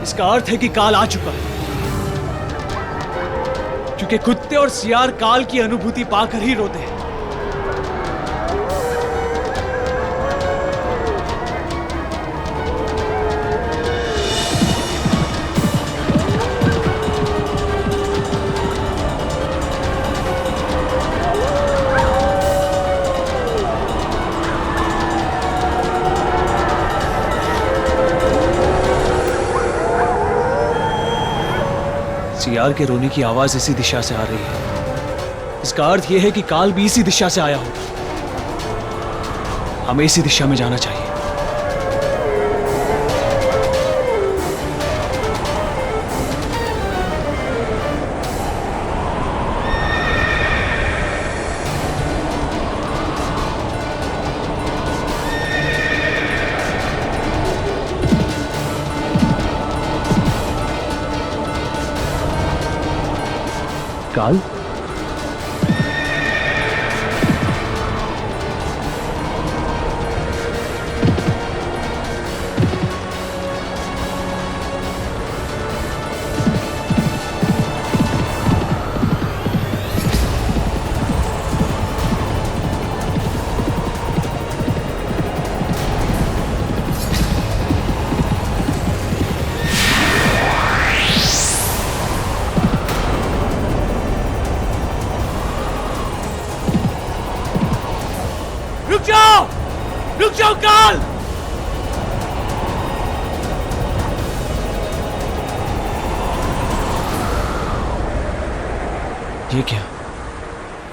इसका अर्थ है कि काल आ चुका है, क्योंकि कुत्ते और सियार काल की अनुभूति पाकर ही रोते हैं। सियार के रोने की आवाज इसी दिशा से आ रही है। इसका अर्थ यह है कि काल भी इसी दिशा से आया होगा। हमें इसी दिशा में जाना चाहिए। काल, रुक जाओ काल! ये क्या?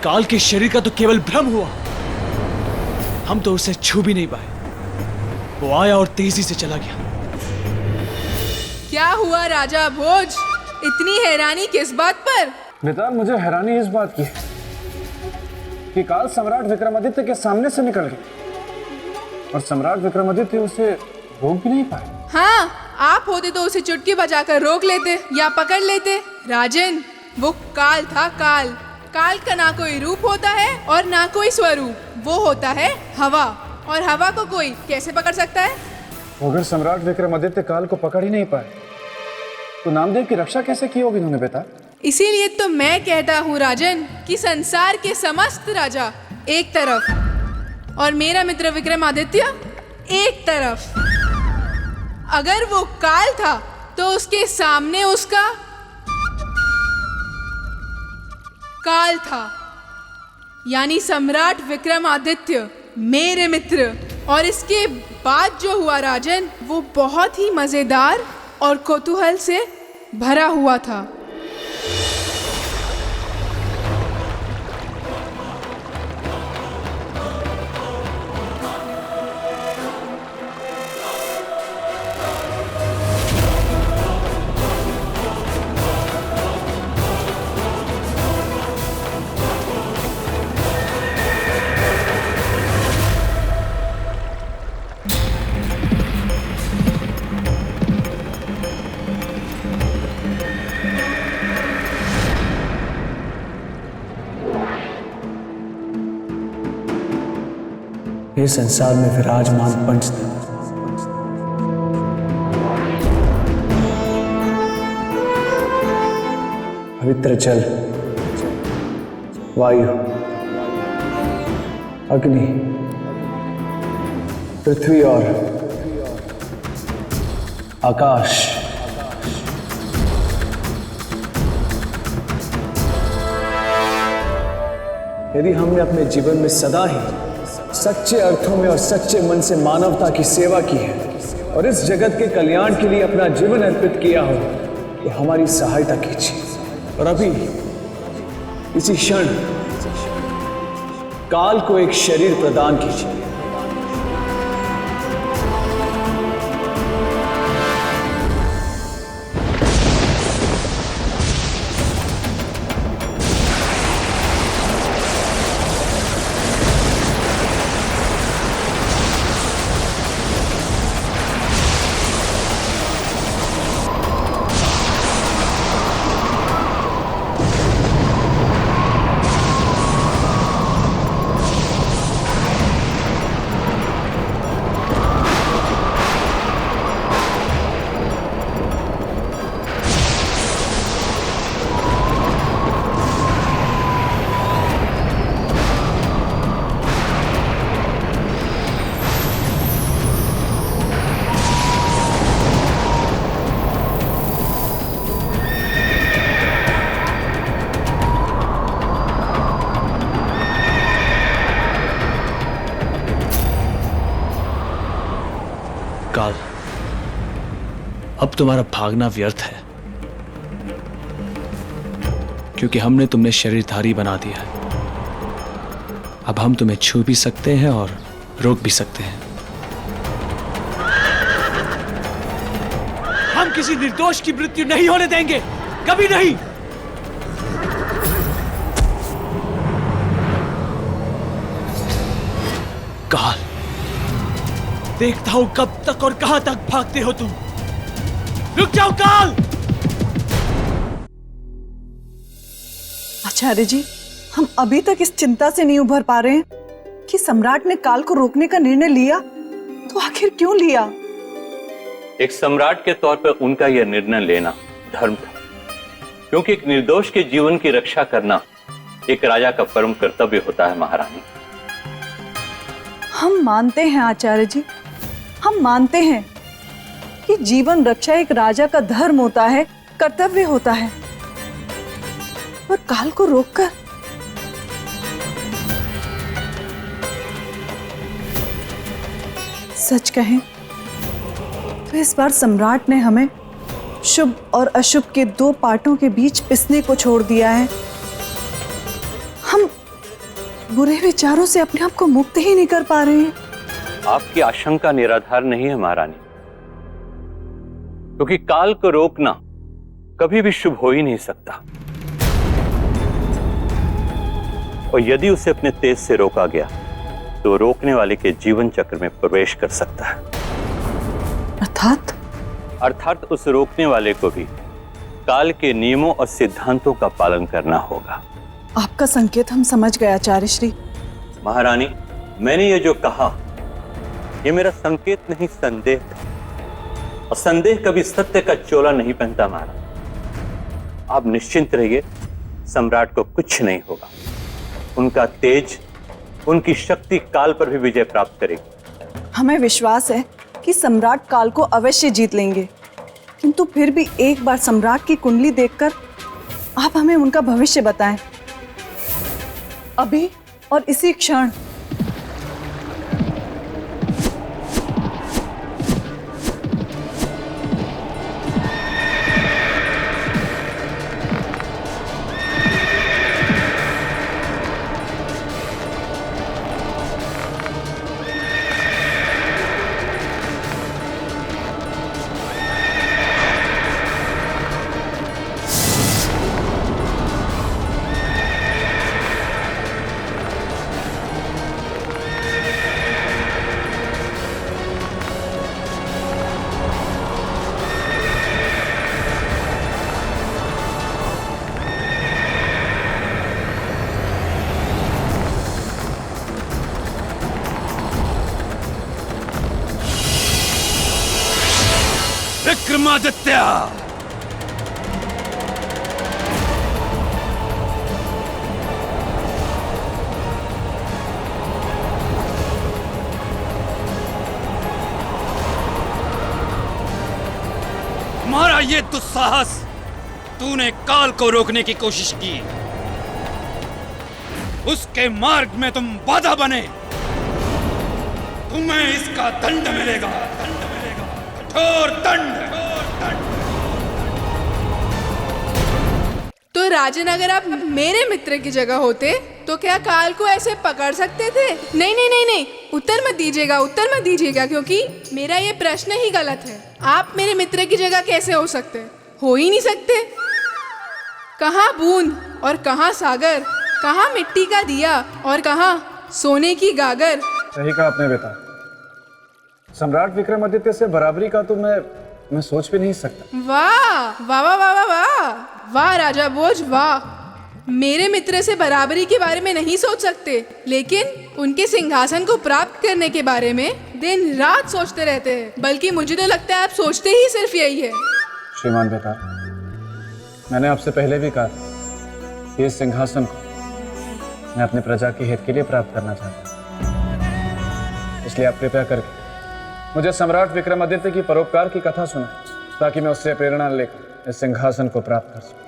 काल के शरीर का तो केवल भ्रम हुआ। हम तो उसे छू भी नहीं पाए। वो आया और तेजी से चला गया। क्या हुआ राजा भोज? इतनी हैरानी किस बात पर? बेटा, मुझे हैरानी इस बात की है कि काल सम्राट विक्रमादित्य के सामने से निकल गया और सम्राट विक्रमादित्य उसे रोक भी नहीं पाए। हाँ, आप होते तो उसे चुटकी बजाकर रोक लेते या पकड़ लेते। राजन, वो काल था। काल का ना कोई रूप होता है और ना कोई स्वरूप। वो होता है हवा, और हवा को कोई कैसे पकड़ सकता है? अगर सम्राट विक्रमादित्य काल को पकड़ ही नहीं पाए तो नामदेव की रक्षा कैसे की होगी उन्होंने बेटा? इसीलिए तो मैं कहता हूँ राजन कि संसार के समस्त राजा एक तरफ और मेरा मित्र विक्रमादित्य एक तरफ। अगर वो काल था तो उसके सामने उसका काल था, यानी सम्राट विक्रमादित्य मेरे मित्र। और इसके बाद जो हुआ राजन, वो बहुत ही मजेदार और कौतूहल से भरा हुआ था। ये संसार में विराजमान पंच पवित्र जल, वायु, अग्नि, पृथ्वी और आकाश। यदि हमने अपने जीवन में सदा ही सच्चे अर्थों में और सच्चे मन से मानवता की सेवा की है और इस जगत के कल्याण के लिए अपना जीवन अर्पित किया हो, तो हमारी सहायता कीजिए और अभी इसी क्षण काल को एक शरीर प्रदान कीजिए। काल, अब तुम्हारा भागना व्यर्थ है, क्योंकि हमने तुम्हें शरीरधारी बना दिया है। अब हम तुम्हें छू भी सकते हैं और रोक भी सकते हैं। हम किसी निर्दोष की मृत्यु नहीं होने देंगे, कभी नहीं। काल, देखता हूं कब तक और कहां तक भागते हो तुम। रुक जाओ काल। आचार्य जी, हम अभी तक इस चिंता से नहीं उभर पा रहे हैं कि सम्राट ने काल को रोकने का निर्णय लिया, तो आखिर क्यों लिया? एक सम्राट के तौर पर उनका यह निर्णय लेना धर्म था, क्योंकि एक निर्दोष के जीवन की रक्षा करना एक राजा का परम कर्तव्य होता है महारानी। हम मानते हैं आचार्य जी, हम मानते हैं कि जीवन रक्षा एक राजा का धर्म होता है, कर्तव्य होता है, पर काल को रोककर सच कहें तो इस बार सम्राट ने हमें शुभ और अशुभ के दो पार्टों के बीच पिसने को छोड़ दिया है। हम बुरे विचारों से अपने आप को मुक्त ही नहीं कर पा रहे हैं। आपकी आशंका निराधार नहीं है महारानी, क्योंकि काल को रोकना कभी भी शुभ हो ही नहीं सकता, और यदि उसे अपने तेज से रोका गया तो रोकने वाले के जीवन चक्र में प्रवेश कर सकता है। अर्थात उस रोकने वाले को भी काल के नियमों और सिद्धांतों का पालन करना होगा। आपका संकेत हम समझ गए आचार्य श्री। महारानी, मैंने ये जो कहा ये मेरा संकेत नहीं, संदेह है, और संदेह कभी सत्य का चोला नहीं पहनता महाराज। आप निश्चिंत रहिए, सम्राट को कुछ नहीं होगा। उनका तेज, उनकी शक्ति काल पर भी विजय प्राप्त करेगी। हमें विश्वास है कि सम्राट काल को अवश्य जीत लेंगे, किंतु फिर भी एक बार सम्राट की कुंडली देखकर आप हमें उनका भविष्य बताएं, अभी और इसी क्षण। विक्रमादित्य, ये दुस्साहस तूने काल को रोकने की कोशिश की, उसके मार्ग में तुम बाधा बने, तुम्हें इसका दंड मिलेगा, कठोर दंड। तो राजन, अगर आप मेरे मित्र की जगह होते तो क्या काल को ऐसे पकड़ सकते थे? नहीं नहीं नहीं नहीं, उत्तर मत दीजिएगा, क्योंकि मेरा ये प्रश्न ही गलत है। आप मेरे मित्र की जगह कैसे हो सकते? हो ही नहीं सकते। कहाँ बूंद और कहाँ सागर, कहाँ मिट्टी का दिया और कहाँ सोने की गागर। सही कहा आपने बेटा। सम्राट विक्रमादित्य से बराबरी का तो मैं सोच भी नहीं सकता। वाह वाह वाह वाह वाह वाह वाह राजा भोज, वाह। मेरे मित्र से बराबरी के बारे में नहीं सोच सकते, लेकिन उनके सिंहासन को प्राप्त करने के बारे में दिन रात सोचते रहते हैं। बल्कि मुझे तो लगता है आप सोचते ही सिर्फ यही है। श्रीमान बेटा, मैंने आपसे पहले भी कहा कि इस सिंहासन को मैं अपने प्रजा के हित के लिए प्राप्त करना चाहता हूँ। इसलिए आप कृपया करके मुझे सम्राट विक्रमादित्य की परोपकार की कथा सुनाएं, ताकि मैं उससे प्रेरणा लेकर इस सिंहासन को प्राप्त कर सकूं।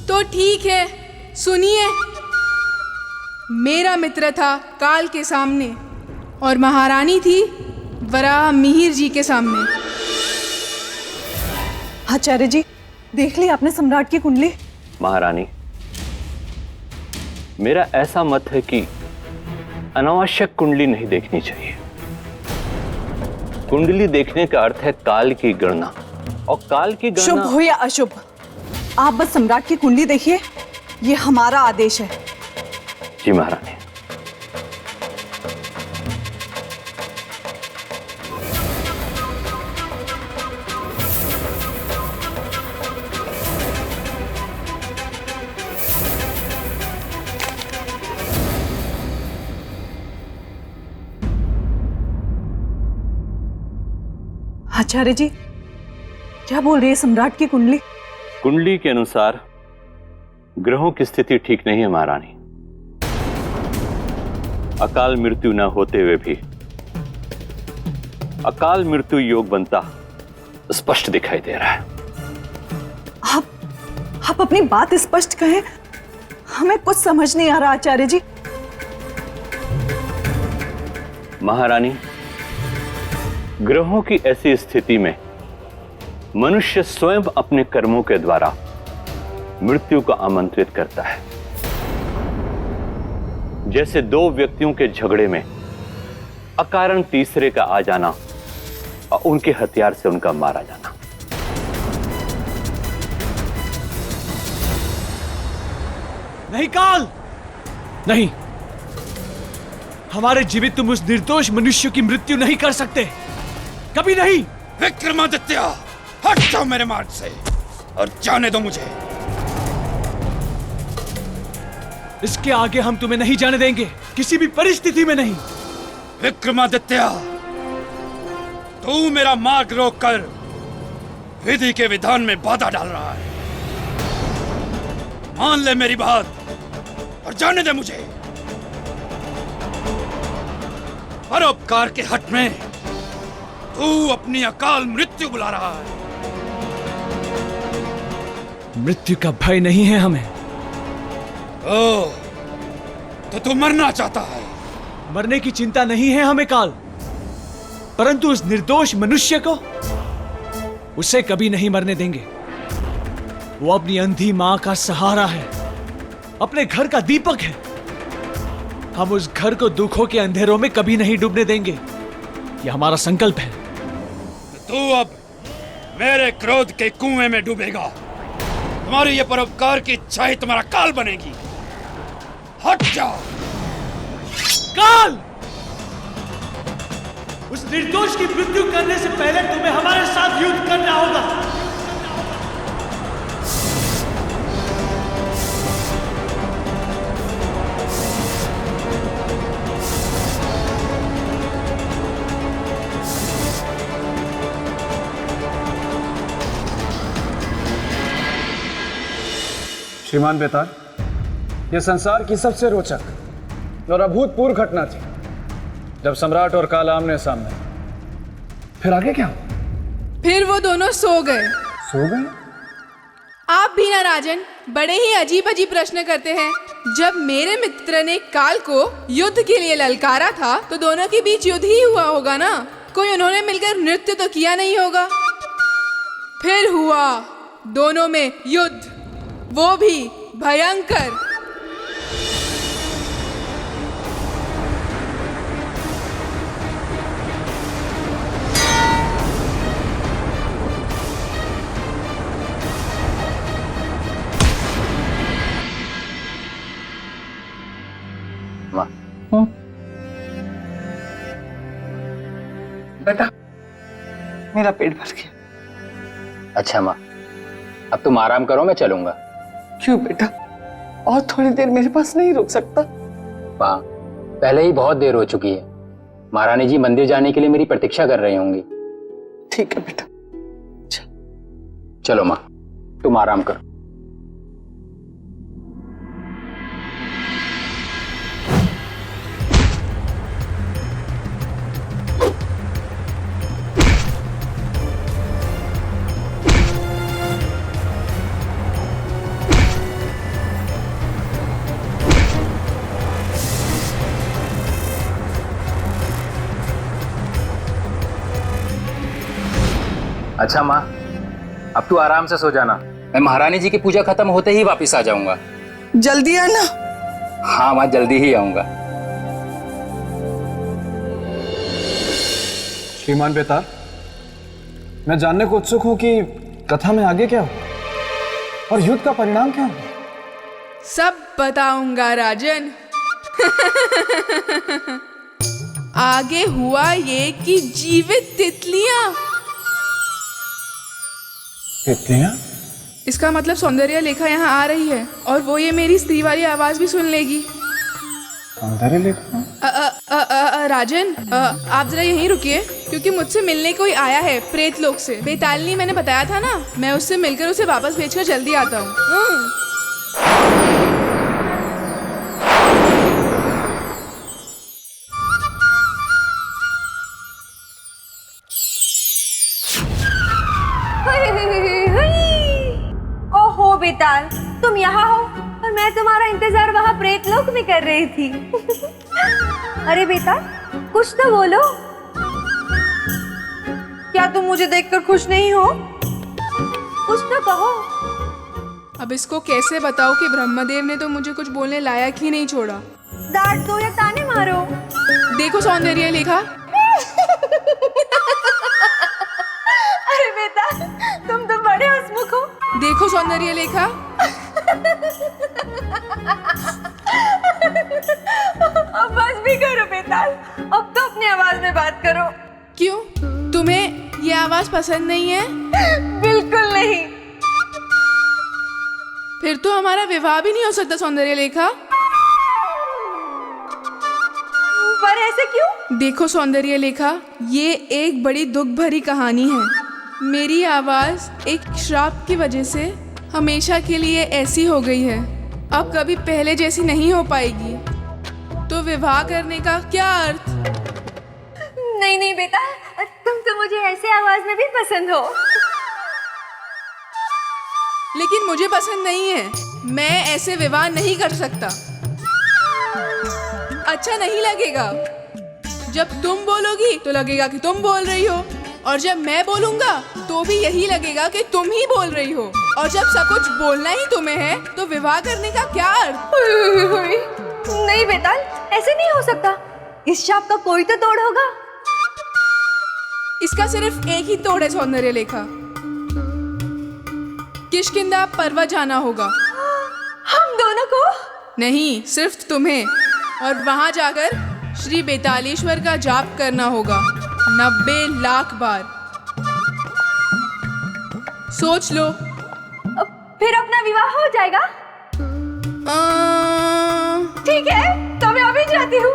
तो ठीक है, सुनिए। मेरा मित्र था काल के सामने और महारानी थी वराह मिहिर जी के सामने। आचार्य जी, देख ली आपने सम्राट की कुंडली? महारानी, मेरा ऐसा मत है कि अनावश्यक कुंडली नहीं देखनी चाहिए। कुंडली देखने का अर्थ है काल की गणना, और काल की गणना शुभ हो या अशुभ, आप बस सम्राट की कुंडली देखिए, ये हमारा आदेश है। जी महारानी। आचार्य जी, क्या बोल रही है सम्राट की कुंडली? कुंडली के अनुसार ग्रहों की स्थिति ठीक नहीं है महारानी। अकाल मृत्यु न होते हुए भी अकाल मृत्यु योग बनता स्पष्ट दिखाई दे रहा है। आप अपनी बात स्पष्ट कहें, हमें कुछ समझ नहीं आ रहा आचार्य जी। महारानी, ग्रहों की ऐसी स्थिति में मनुष्य स्वयं अपने कर्मों के द्वारा मृत्यु को आमंत्रित करता है। जैसे दो व्यक्तियों के झगड़े में अकारण तीसरे का आ जाना और उनके हथियार से उनका मारा जाना। नहीं काल, नहीं, हमारे जीवित तुम उस निर्दोष मनुष्य की मृत्यु नहीं कर सकते, कभी नहीं। विक्रमादित्य, हट जाओ मेरे मार्ग से और जाने दो मुझे। इसके आगे हम तुम्हें नहीं जाने देंगे, किसी भी परिस्थिति में नहीं। विक्रमादित्य, तू मेरा मार्ग रोककर विधि के विधान में बाधा डाल रहा है। मान ले मेरी बात और जाने दे मुझे। परोपकार के हट में तू अपनी अकाल मृत्यु बुला रहा है। मृत्यु का भय नहीं है हमें। ओह, तो तू मरना चाहता है? मरने की चिंता नहीं है हमें काल, परंतु उस निर्दोष मनुष्य को, उसे कभी नहीं मरने देंगे। वो अपनी अंधी मां का सहारा है, अपने घर का दीपक है। हम उस घर को दुखों के अंधेरों में कभी नहीं डूबने देंगे, यह हमारा संकल्प है। तू अब मेरे क्रोध के कुएं में डूबेगा। तुम्हारी ये परोपकार की इच्छा ही तुम्हारा काल बनेगी। हट जाओ। काल, उस निर्दोष की मृत्यु करने से पहले तुम्हें हमारे साथ युद्ध करना होगा। श्रीमान बेताल, यह संसार की सबसे रोचक और अभूतपूर्व घटना थी जब सम्राट और काल आमने सामने। फिर आगे क्या? फिर वो दोनों सो गए। सो गए? आप भी ना राजन, बड़े ही अजीब अजीब प्रश्न करते हैं। जब मेरे मित्र ने काल को युद्ध के लिए ललकारा था तो दोनों के बीच युद्ध ही हुआ होगा ना। कोई उन्होंने मिलकर नृत्य तो किया नहीं होगा। फिर हुआ दोनों में युद्ध, वो भी भयंकर। बेटा, मेरा पेट भर गया। अच्छा माँ, अब तुम आराम करो, मैं चलूंगा। क्यों बेटा, और थोड़ी देर मेरे पास नहीं रुक सकता? माँ, पहले ही बहुत देर हो चुकी है। महारानी जी मंदिर जाने के लिए मेरी प्रतीक्षा कर रही होंगी। ठीक है बेटा, चलो माँ, तुम आराम करो। अच्छा माँ, अब तू आराम से सो जाना। मैं महारानी जी की पूजा खत्म होते ही वापस आ जाऊंगा। जल्दी आना। हाँ माँ, जल्दी ही आऊंगा। श्रीमान बेताल, मैं जानने को उत्सुक हूं कि कथा में आगे क्या हो और युद्ध का परिणाम क्या हो। सब बताऊंगा राजन। आगे हुआ ये कि जीवित तितलियां। तितलियां? इसका मतलब सौंदर्य लेखा यहाँ आ रही है और वो ये मेरी स्त्री वाली आवाज भी सुन लेगी। सौंदर्य लेखा? राजन, आप जरा यहीं रुकिए क्योंकि मुझसे मिलने कोई आया है प्रेत लोक से। बेतालनी मैंने बताया था ना, मैं उससे मिलकर उसे वापस भेजकर जल्दी आता हूँ। ओहो बेताल, तुम यहाँ हो और मैं तुम्हारा इंतजार वहाँ प्रेत लोक में कर रही थी। अरे बेताल, कुछ तो बोलो। क्या तुम मुझे देखकर खुश नहीं हो? कुछ तो कहो। अब इसको कैसे बताओ कि ब्रह्मदेव ने तो मुझे कुछ बोलने लायक ही नहीं छोड़ा। डांट दो या ताने मारो। देखो सौंदर्य लेखा। अरे बेटा, तुम तो बड़े हंसमुख हो। देखो सौंदर्य लेखा। अब बस भी करो बेताल, अब तो अपनी आवाज में बात करो। क्यों, तुम्हें ये आवाज पसंद नहीं है? बिल्कुल नहीं। फिर तो हमारा विवाह भी नहीं हो सकता सौंदर्य लेखा। पर ऐसे क्यों? देखो सौंदर्य लेखा, ये एक बड़ी दुख भरी कहानी है। मेरी आवाज एक श्राप की वजह से हमेशा के लिए ऐसी हो गई है, अब कभी पहले जैसी नहीं हो पाएगी। तो विवाह करने का क्या अर्थ? नहीं नहीं बेटा, तुम तो मुझे ऐसे आवाज में भी पसंद हो। लेकिन मुझे पसंद नहीं है, मैं ऐसे विवाह नहीं कर सकता। अच्छा नहीं लगेगा। जब तुम बोलोगी तो लगेगा कि तुम बोल रही हो, और जब मैं बोलूंगा तो भी यही लगेगा कि तुम ही बोल रही हो। और जब सब कुछ बोलना ही तुम्हें है तो विवाह करने का क्या अर्थ? नहीं बेटा, ऐसे नहीं हो सकता। इस शाप का कोई तो तोड़ होगा। इसका सिर्फ एक ही तोड़ है सौंदर्य लेखा। किष्किंधा पर्वत जाना होगा। हम दोनों को? नहीं, सिर्फ तुम्हें। और वहां जाकर श्री बेतालेश्वर का जाप करना होगा 90 लाख बार। सोच लो। फिर अपना विवाह हो जाएगा? ठीक है, तो मैं अभी जाती हूँ।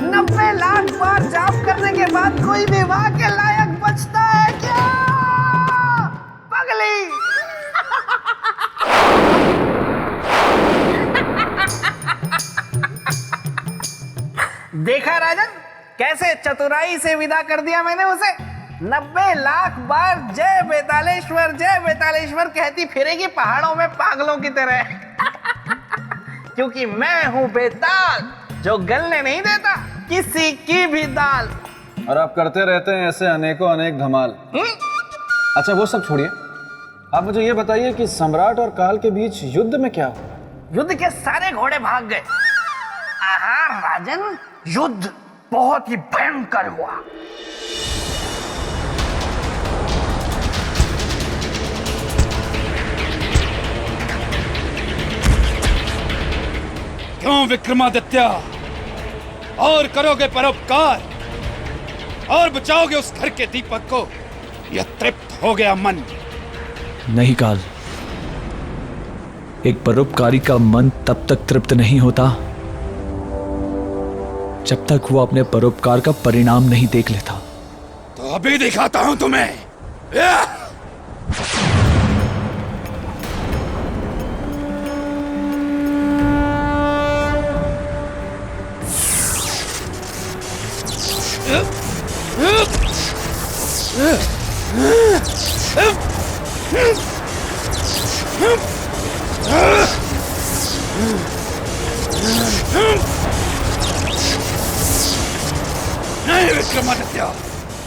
90 लाख बार जाप करने के बाद कोई विवाह के लायक बचता है क्या? पगली। देखा राजन, कैसे चतुराई से विदा कर दिया मैंने उसे। 90 लाख बार जय बेतालेश्वर कहती फिरेगी पहाड़ों में पागलों की तरह। क्योंकि मैं हूं बेताल, जो गलने नहीं देता किसी की भी दाल। और आप करते रहते हैं ऐसे अनेकों अनेक धमाल। अच्छा वो सब छोड़िए, आप मुझे ये बताइए कि सम्राट और काल के बीच युद्ध में क्या हुआ? युद्ध के सारे घोड़े भाग गए। आहा राजन, युद्ध बहुत ही भयंकर हुआ। क्यों विक्रमादित्य, और करोगे परोपकार और बचाओगे उस घर के दीपक को? यह तृप्त हो गया मन। नहीं काल, एक परोपकारी का मन तब तक तृप्त नहीं होता जब तक वो अपने परोपकार का परिणाम नहीं देख लेता। तो अभी दिखाता हूं तुम्हें। नहीं विक्रमादित्य,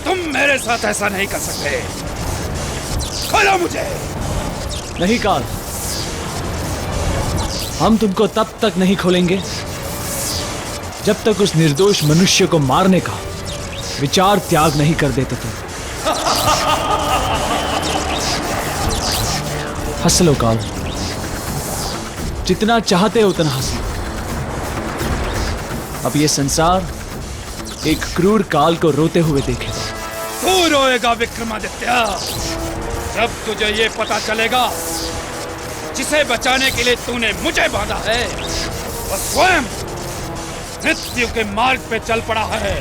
तुम मेरे साथ ऐसा नहीं कर सकते। खोलो मुझे। नहीं काल, हम तुमको तब तक नहीं खोलेंगे जब तक उस निर्दोष मनुष्य को मारने का विचार त्याग नहीं कर देते तुम। हंस लो काल, जितना चाहते हो उतना हंस लो। अब ये संसार एक क्रूर काल को रोते हुए देखेगा। तू रोएगा विक्रमादित्य, जब तुझे ये पता चलेगा जिसे बचाने के लिए तूने मुझे बांधा है वो स्वयं मृत्यु के मार्ग पे चल पड़ा है।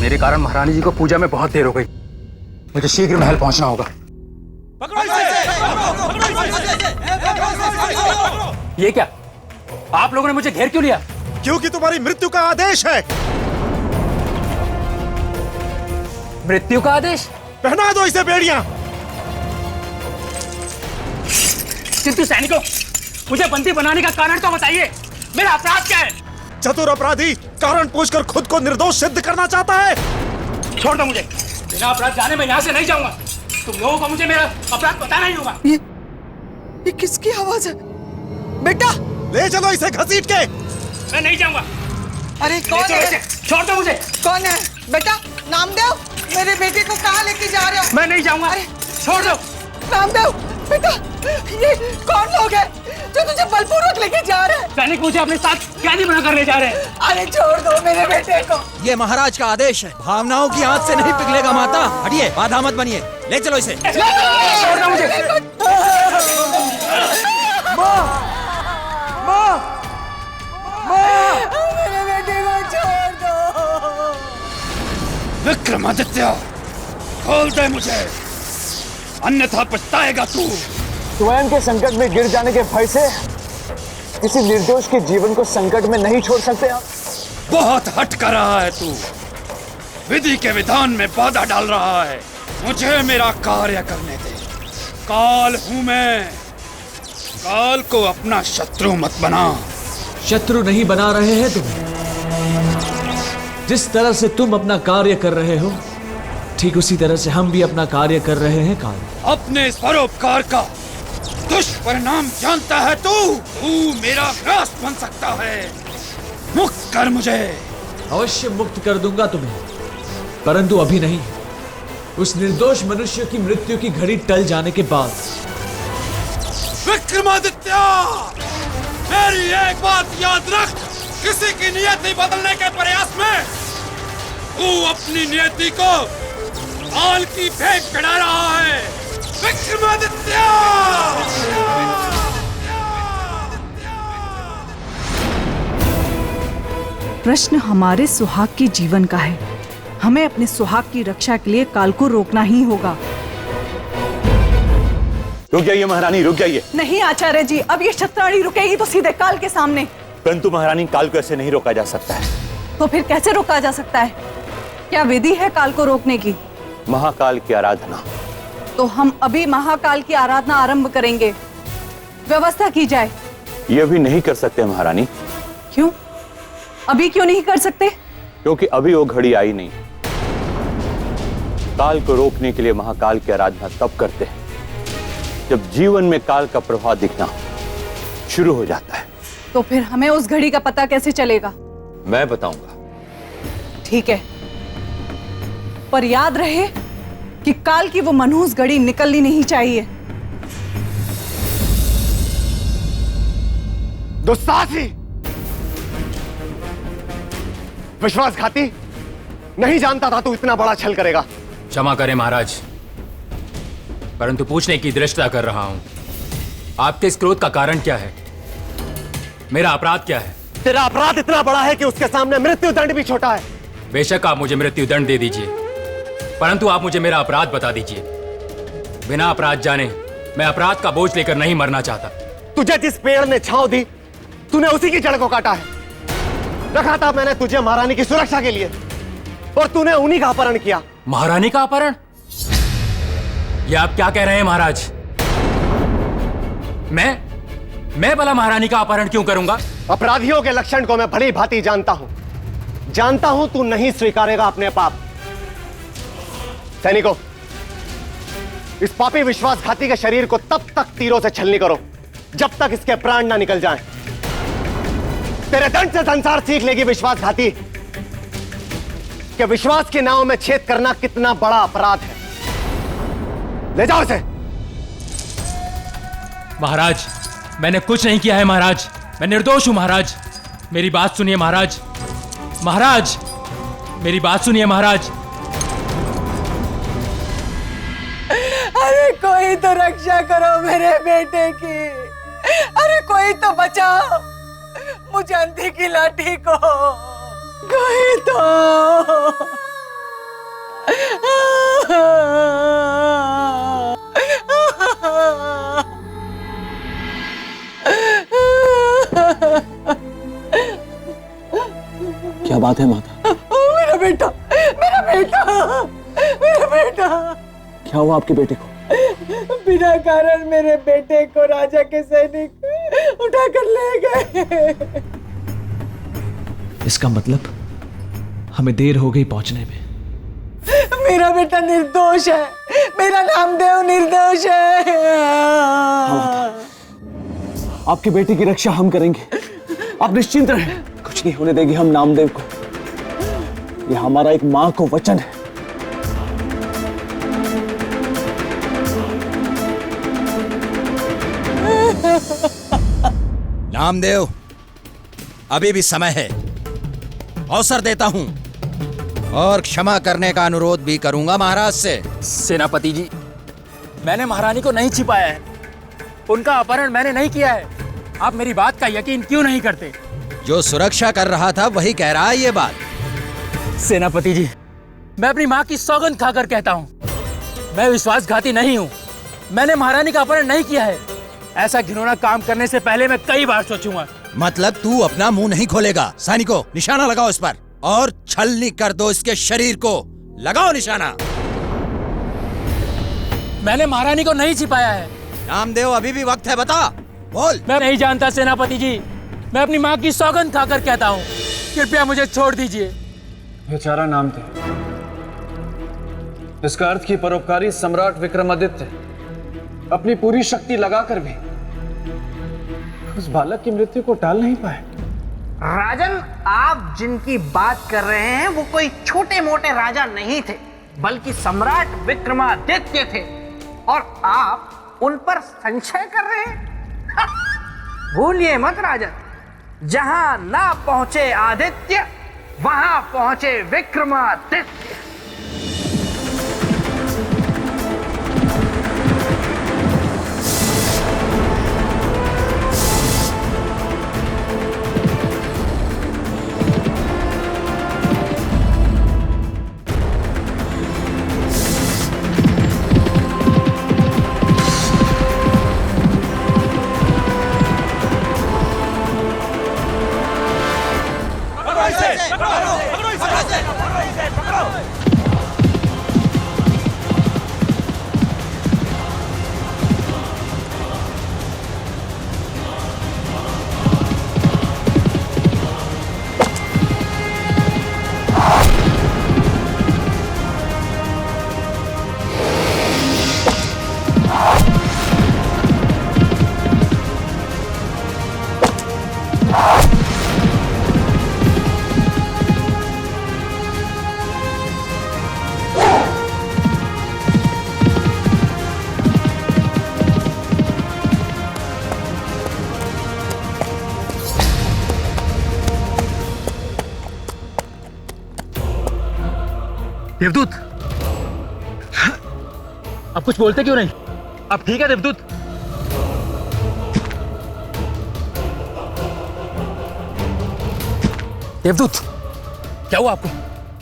मेरे कारण महारानी जी को पूजा में बहुत देर हो गई। मुझे शीघ्र महल पहुंचना होगा। ये क्या, आप लोगों ने मुझे घेर क्यों लिया? क्योंकि तुम्हारी मृत्यु का आदेश है। मृत्यु का आदेश? पहना दो इसे बेड़ियां। किंतु सैनिकों, मुझे बंदी बनाने का कारण तो बताइए। मेरा अपराध क्या है? चतुर अपराधी कारण पूछकर खुद को निर्दोष सिद्ध करना चाहता है। छोड़ दो मुझे, बिना अपराध जाने मैं यहाँ से नहीं जाऊंगा। तुम लोगों को मुझे मेरा अपराध बताना ही होगा। ये किसकी आवाज है? बेटा ले चलो इसे घसीट के। मैं नहीं जाऊंगा। अरे कौन है? छोड़ दो मुझे। कौन है? बेटा नामदेव, मेरे बेटे को कहाँ लेके जा रहे हो? मैं नहीं जाऊंगा। छोड़ दो। नामदेव बेटा, ये कौन लोग हैं जो तुझे बलपूर्वक लेके जा रहे हैं? सैनिक मुझे अपने साथ कैदी बना कर ले जा रहे हैं। अरे छोड़ दो मेरे बेटे को। ये महाराज का आदेश है, भावनाओं की आंच से नहीं पिघलेगा माता। हटिए, बाधा मत बनिए, ले चलो इसे। छोड़ दो मुझे। मेरे बेटे को छोड़ दो। विक्रमादित्य, खोल दे मुझे, अन्यथा पछताएगा तू। स्वयं के संकट में गिर जाने के भय से किसी निर्दोष के जीवन को संकट में नहीं छोड़ सकते आप। बहुत हट कर रहा है तू, विधि के विधान में बाधा डाल रहा है। मुझे मेरा कार्य करने दे। काल हूं मैं, काल को अपना शत्रु मत बना। शत्रु नहीं बना रहे हैं तुम्हें। जिस तरह से तुम अपना कार्य कर रहे हो, ठीक उसी तरह से हम भी अपना कार्य कर रहे हैं काल। अपने इस परोपकार का दुष्परिणाम जानता है तू मेरा ग्रास बन सकता है। मुक्त कर मुझे। अवश्य मुक्त कर दूंगा तुम्हें, परंतु अभी नहीं। उस निर्दोष मनुष्य की मृत्यु की घड़ी टल जाने के बाद। विक्रमादित्य, मेरी एक बात याद रख, किसी की नियति बदलने के प्रयास में तू अपनी नियति को काल की भेंट चढ़ा रहा है। विक्रमादित्य! प्रश्न हमारे सुहाग के जीवन का है। हमें अपने सुहाग की रक्षा के लिए काल को रोकना ही होगा। रुक जाइए महारानी, रुक जाइए। नहीं आचार्य जी, अब ये शतरानी रुकेगी तो सीधे काल के सामने। परंतु महारानी, काल को ऐसे नहीं रोका जा सकता है। तो फिर कैसे रोका जा सकता है? क्या विधि है काल को रोकने की? महाकाल की आराधना। तो हम अभी महाकाल की आराधना आरंभ करेंगे। व्यवस्था की जाए। ये भी नहीं कर सकते महारानी। क्यों? अभी क्यों नहीं कर सकते? क्योंकि अभी वो घड़ी आई नहीं। काल को रोकने के लिए महाकाल की आराधना तब करते हैं जब जीवन में काल का प्रभाव दिखना शुरू हो जाता है। तो फिर हमें उस घड़ी का पता कैसे चलेगा? मैं बताऊंगा। ठीक है, पर याद रहे कि काल की वो मनहूस घड़ी निकलनी नहीं चाहिए। दुस्साहसी, विश्वासघाती, नहीं जानता था तू इतना बड़ा छल करेगा। क्षमा करें महाराज, परंतु पूछने की दृष्टता कर रहा हूं। आपके इस क्रोध का कारण क्या है? मेरा अपराध क्या है? तेरा अपराध इतना बड़ा है कि उसके सामने मृत्यु दंड भी छोटा है। बेशक आप मुझे मृत्यु दंड दे दीजिए, परंतु आप मुझे मेरा अपराध बता दीजिए। बिना अपराध जाने मैं अपराध का बोझ लेकर नहीं मरना चाहता। तुझे जिस पेड़ ने छांव दी, तूने उसी की जड़ को काटा है। रखा था मैंने तुझे महारानी की सुरक्षा के लिए, और तूने उन्हीं का अपहरण किया। महारानी का अपहरण? यह आप क्या कह रहे हैं महाराज? मैं भला महारानी का अपहरण क्यों करूंगा? अपराधियों के लक्षण को मैं भली भांति जानता हूं तू नहीं स्वीकारेगा अपने पाप। सैनिकों, इस पापी विश्वासघाती के शरीर को तब तक तीरों से छलनी करो जब तक इसके प्राण ना निकल जाएं। तेरे दंड से संसार सीख लेगी विश्वासघाती कि विश्वास के नाव में छेद करना कितना बड़ा अपराध है। ले जाओ इसे। महाराज, मैंने कुछ नहीं किया है महाराज, मैं निर्दोष हूं महाराज। मेरी बात सुनिए महाराज। महाराज, मेरी बात सुनिए महाराज। अरे कोई तो रक्षा करो मेरे बेटे की। अरे कोई तो बचाओ मुझे अंधी की लाठी को। कोई तो। क्या बात है माता? मेरा बेटा, मेरा बेटा, मेरा बेटा। क्या हुआ आपके बेटे को? बिना कारण मेरे बेटे को राजा के सैनिक उठाकर ले गए। इसका मतलब हमें देर हो गई पहुंचने में। मेरा बेटा निर्दोष है, मेरा नामदेव निर्दोष है। आपके बेटे की रक्षा हम करेंगे, आप निश्चिंत रहें। कुछ नहीं होने देंगे हम नामदेव को। यह हमारा एक मां को वचन है। नामदेव, अभी भी समय है, अवसर देता हूं और क्षमा करने का अनुरोध भी करूंगा महाराज से। सेनापति जी, मैंने महारानी को नहीं छिपाया है, उनका अपहरण मैंने नहीं किया है। आप मेरी बात का यकीन क्यों नहीं करते? जो सुरक्षा कर रहा था वही कह रहा है ये बात। सेनापति जी, मैं अपनी माँ की सौगंध खाकर कहता हूँ, मैं विश्वासघाती नहीं हूँ। मैंने महारानी का अपहरण नहीं किया है। ऐसा घिनौना काम करने से पहले मैं कई बार सोचूंगा। मतलब तू अपना मुंह नहीं खोलेगा? सैनिकों, निशाना लगाओ इस पर और छलनी कर दो इसके शरीर को। लगाओ निशाना। मैंने महारानी को नहीं छिपाया है। नामदेव, अभी भी वक्त है, बता, बोल। मैं नहीं जानता सेनापति जी, मैं अपनी माँ की सौगंध खाकर कहता हूँ, कृपया मुझे छोड़ दीजिए। बेचारा नामदेव, इसका अर्थ की परोपकारी सम्राट विक्रमादित्य अपनी पूरी शक्ति लगाकर भी उस बालक की मृत्यु को टाल नहीं पाए। राजन, आप जिनकी बात कर रहे हैं वो कोई छोटे मोटे राजा नहीं थे, बल्कि सम्राट विक्रमादित्य थे, और आप उन पर संशय कर रहे हैं। भूलिए मत राजन, जहां ना पहुंचे आदित्य वहां पहुंचे विक्रमादित्य। देवदूत, अब कुछ बोलते क्यों नहीं? अब ठीक है देवदूत? देवदूत, क्या हुआ आपको?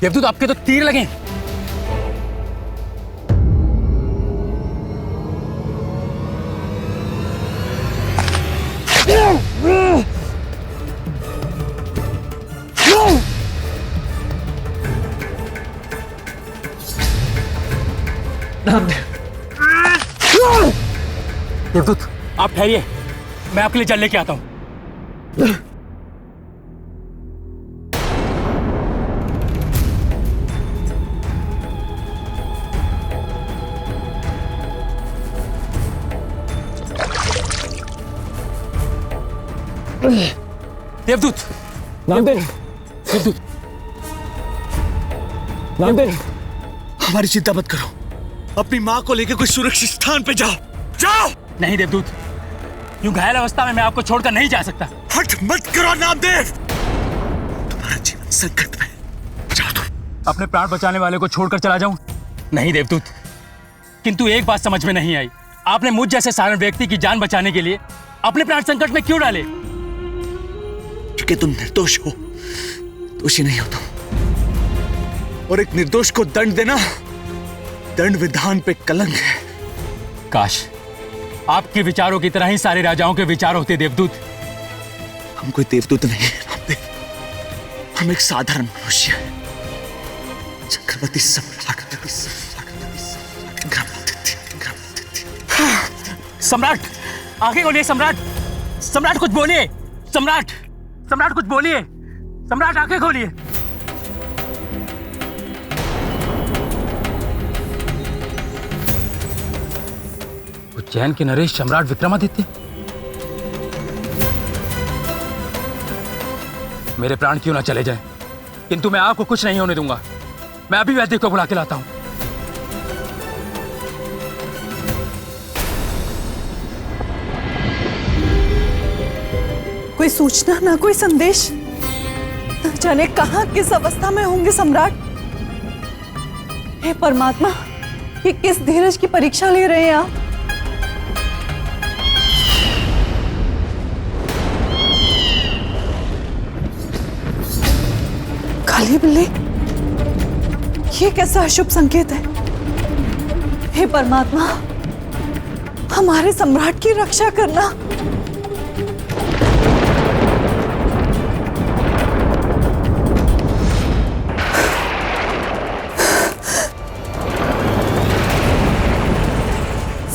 देवदूत, आपके तो तीर लगे। देवदूत, आप ठहरिए, मैं आपके लिए जल लेके आता हूं। देवदूत, देवदूत, हमारी चिंता मत करो, अपनी माँ को लेकर कोई सुरक्षित स्थान पे जाओ। जाओ। नहीं देवदूत, यूं घायल अवस्था में मैं आपको छोड़कर नहीं जा सकता। हट मत करो नामदेव, तुम्हारा जीवन संकट में। जाओ तुम। अपने प्राण बचाने वाले को छोड़कर चला जाऊं? नहीं देवदूत, किंतु एक बात समझ में नहीं आई, आपने मुझ जैसे साधारण व्यक्ति की जान बचाने के लिए अपने प्राण संकट में क्यों डाले? क्योंकि तुम निर्दोष हो, दोषी नहीं हो तुम, और एक निर्दोष को दंड देना दंड विधान पे कलंक है। काश आपके विचारों की तरह ही सारे राजाओं के विचार होते देवदूत। हम कोई देवदूत नहीं है, हम एक साधारण मनुष्य हैं। चक्रवर्ती सम्राट, आगे बोलिए सम्राट, सम्राट कुछ बोलिए, सम्राट, सम्राट कुछ बोलिए, सम्राट आंखें खोलिए। उज्जैन के नरेश सम्राट विक्रमादित्य, मेरे प्राण क्यों ना चले जाएं, किंतु मैं आपको कुछ नहीं होने दूंगा। मैं अभी वैद्य को बुला के लाता हूं। कोई सूचना ना कोई संदेश, न जाने कहां किस अवस्था में होंगे सम्राट। हे परमात्मा, ये किस धीरज की परीक्षा ले रहे हैं आप? काली बिल्ली, ये कैसा अशुभ संकेत है? हे परमात्मा, हमारे सम्राट की रक्षा करना।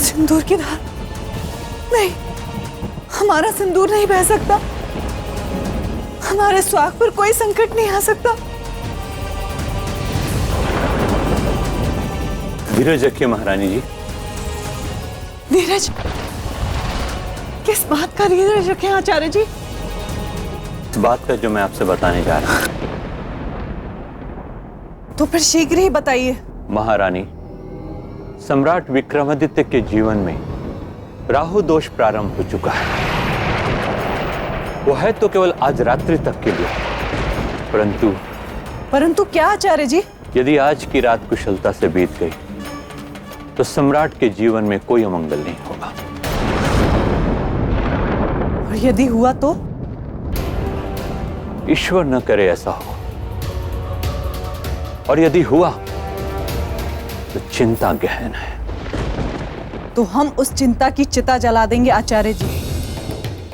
सिंदूर की धार, नहीं, हमारा सिंदूर नहीं बह सकता, हमारे स्वाग पर कोई संकट नहीं आ सकता। धीरज रखिए महारानी जी। धीरज? किस बात का धीरज रखें आचार्य जी? इस बात का जो मैं आपसे बताने जा रहा हूं। तो फिर शीघ्र ही बताइए। महारानी, सम्राट विक्रमादित्य के जीवन में राहु दोष प्रारंभ हो चुका है। वो है तो केवल आज रात्रि तक के लिए, परंतु क्या आचार्य जी? यदि आज की रात कुशलता से बीत गई तो सम्राट के जीवन में कोई अमंगल नहीं होगा। और यदि हुआ तो? ईश्वर न करे ऐसा हो, और यदि हुआ तो चिंता गहन है। तो हम उस चिंता की चिता जला देंगे आचार्य जी।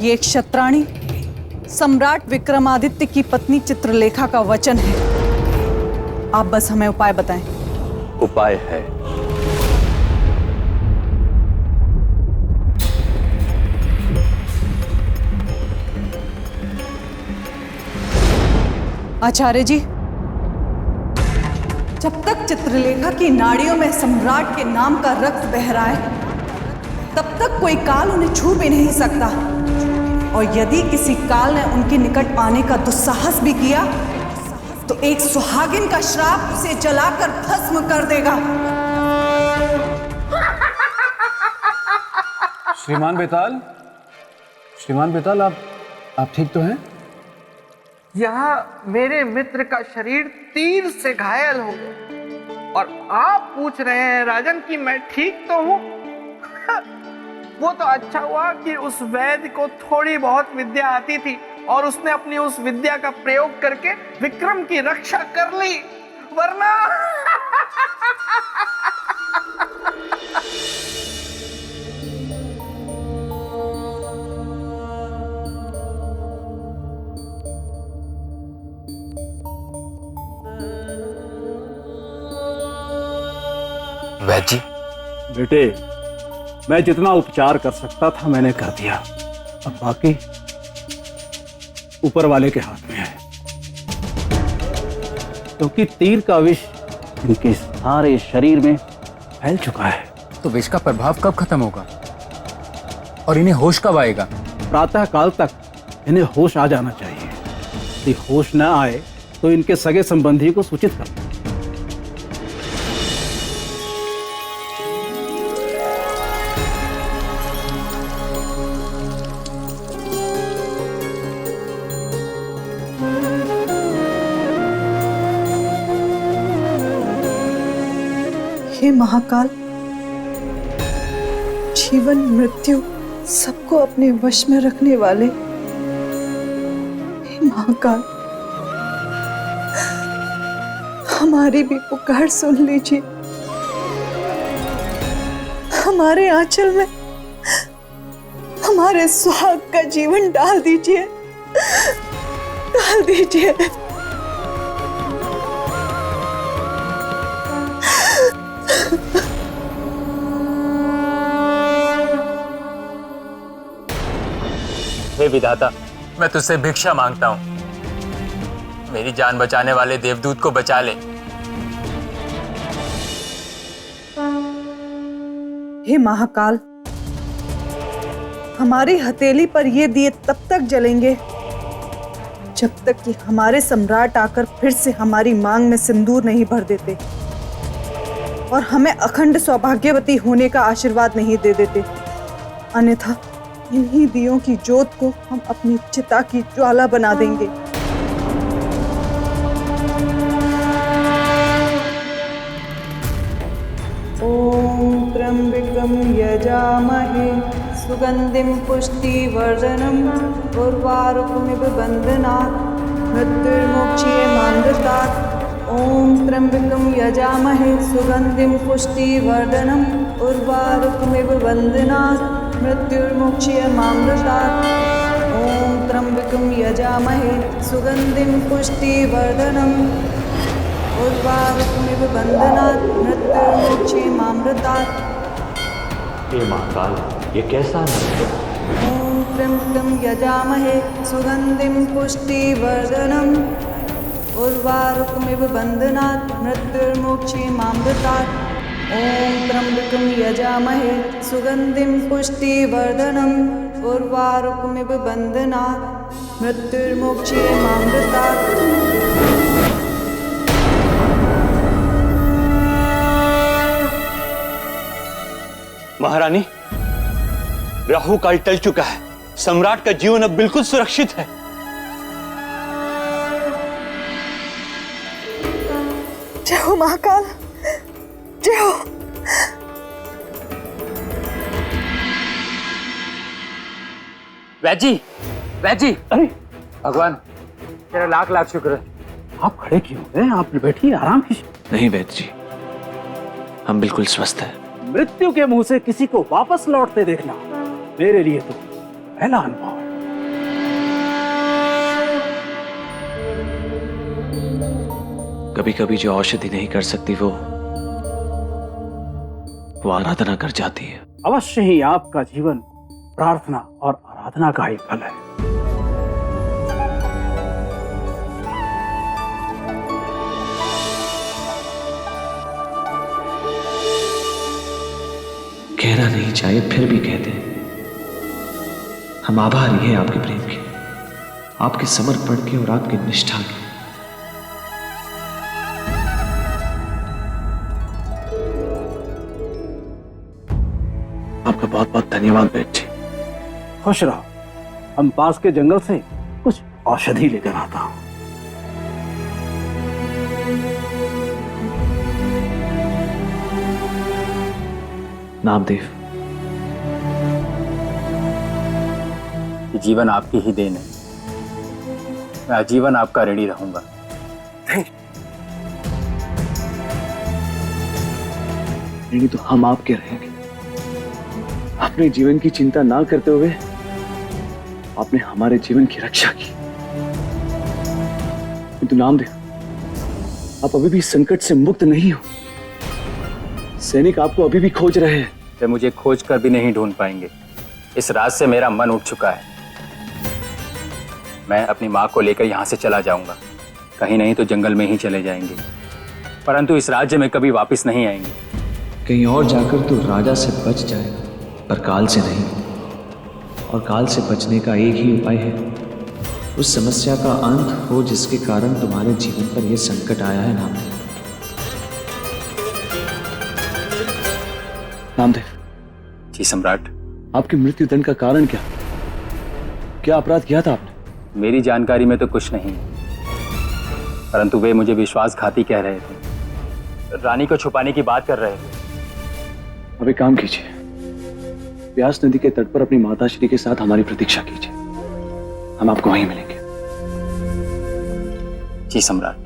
ये एक क्षत्राणी सम्राट विक्रमादित्य की पत्नी चित्रलेखा का वचन है। आप बस हमें उपाय बताएं। उपाय है। आचार्य जी, जब तक चित्रलेखा की नाड़ियों में सम्राट के नाम का रक्त बह रहा है, तब तक कोई काल उन्हें छू भी नहीं सकता। और यदि किसी काल ने उनके निकट आने का दुस्साहस भी किया, तो एक सुहागिन का श्राप उसे जलाकर भस्म कर देगा। श्रीमान बेताल, आप ठीक तो हैं? यहाँ मेरे मित्र का शरीर तीर से घायल हो गया और आप पूछ रहे हैं राजन कि मैं ठीक तो हूँ। वो तो अच्छा हुआ कि उस वैद्य को थोड़ी बहुत विद्या आती थी और उसने अपनी उस विद्या का प्रयोग करके विक्रम की रक्षा कर ली, वरना वैद्य जी। बेटे, मैं जितना उपचार कर सकता था मैंने कर दिया। अब बाकी ऊपर वाले के हाथ में है, क्योंकि तीर का विष इनके सारे शरीर में फैल चुका है। तो विष का प्रभाव कब खत्म होगा और इन्हें होश कब आएगा? प्रातः काल तक इन्हें होश आ जाना चाहिए। यदि होश न आए तो इनके सगे संबंधी को सूचित कर। हे महाकाल, जीवन मृत्यु सबको अपने वश में रखने वाले हे महाकाल, हमारी भी पुकार सुन लीजिए। हमारे आंचल में हमारे सुहाग का जीवन डाल दीजिए, डाल दीजिए। हे विधाता, मैं तुझसे भिक्षा मांगता हूँ। मेरी जान बचाने वाले देवदूत को बचा ले। हे महाकाल, हमारी हथेली पर ये दिए तब तक जलेंगे जब तक कि हमारे सम्राट आकर फिर से हमारी मांग में सिंदूर नहीं भर देते और हमें अखंड सौभाग्यवती होने का आशीर्वाद नहीं दे देते। अन्यथा इन्हीं दियों की ज्योत को हम अपनी चिता की ज्वाला बना देंगे। ओम त्र्यंबकं यजामहे सुगंधिं पुष्टिवर्धनम् उर्वारुकमिव बन्धनात् मृत्युर्मुक्षीयमामृतात्। ओम त्र्यंबकं यजामहे सुगंधिं पुष्टिवर्धनम् उर्वारुकमिव बन्धनात् मृत्युर्मुक्षीयमामृतात्। ओम त्र्यंबकं यजामहे सुगंधिं पुष्टिवर्धनम् उर्वारुकमिव बन्धनात् मृत्युर्मुक्षीयमामृतात्। हे महाकाल, ये कैसा है? ओम त्र्यंबकं यजामहे सुगंधिं पुष्टिवर्धनम् उर्वारुकमिव बन्धनात् मृत्युर्मुक्षीयमामृतात्। ओम त्र्यंबकं यजामहे सुगंधिं पुष्टिवर्धनम् उर्वारुकमिव बन्धनात् मृत्युर्मुक्षीयमामृतात्। महारानी, राहु काल टल चुका है। सम्राट का जीवन अब बिल्कुल सुरक्षित है। जय हो महाकाल, जय हो। वैद्य जी, अरे भगवान, तेरा लाख लाख शुक्र है। आप खड़े क्यों हैं? आप बैठिए, आराम कीजिए। नहीं वैद्य जी, हम बिल्कुल स्वस्थ हैं। मृत्यु के मुंह से किसी को वापस लौटते देखना मेरे लिए तो पहला अनुभव है। कभी कभी जो औषधि नहीं कर सकती वो आराधना कर जाती है। अवश्य ही आपका जीवन प्रार्थना और आराधना का ही फल है। कहना नहीं चाहिए फिर भी कहते हैं। हम आभारी हैं आपके प्रेम के, आपके समर्पण के और आपकी निष्ठा के। आपका बहुत बहुत धन्यवाद बेट जी। खुश रहो, हम पास के जंगल से कुछ औषधि लेकर आता हूं। नामदेव, जीवन आपकी ही देन है, मैं आजीवन आपका ऋणी रहूंगा। ऋणी तो हम आपके रहेंगे। अपने जीवन की चिंता ना करते हुए आपने हमारे जीवन की रक्षा की। किंतु नामदेव, आप अभी भी संकट से मुक्त नहीं हो। सैनिक आपको अभी भी खोज रहे हैं। वे मुझे खोज कर भी नहीं ढूंढ पाएंगे। इस रात से मेरा मन उठ चुका है। मैं अपनी माँ को लेकर यहाँ से चला जाऊंगा। कहीं नहीं तो जंगल में ही चले जाएंगे, परंतु इस राज्य में कभी वापस नहीं आएंगे। कहीं और जाकर तो राजा से बच जाएगा, पर काल से नहीं। और काल से बचने का एक ही उपाय है, उस समस्या का अंत हो जिसके कारण तुम्हारे जीवन पर यह संकट आया है। नामदेव, नामदेव जी सम्राट। आपकी मृत्यु दंड का कारण क्या? क्या अपराध किया था आपने? मेरी जानकारी में तो कुछ नहीं, परंतु वे मुझे विश्वासघाती कह रहे थे। रानी को छुपाने की बात कर रहे थे। अब एक काम कीजिए, व्यास नदी के तट पर अपनी माता श्री के साथ हमारी प्रतीक्षा कीजिए। हम आपको वहीं मिलेंगे। जी सम्राट।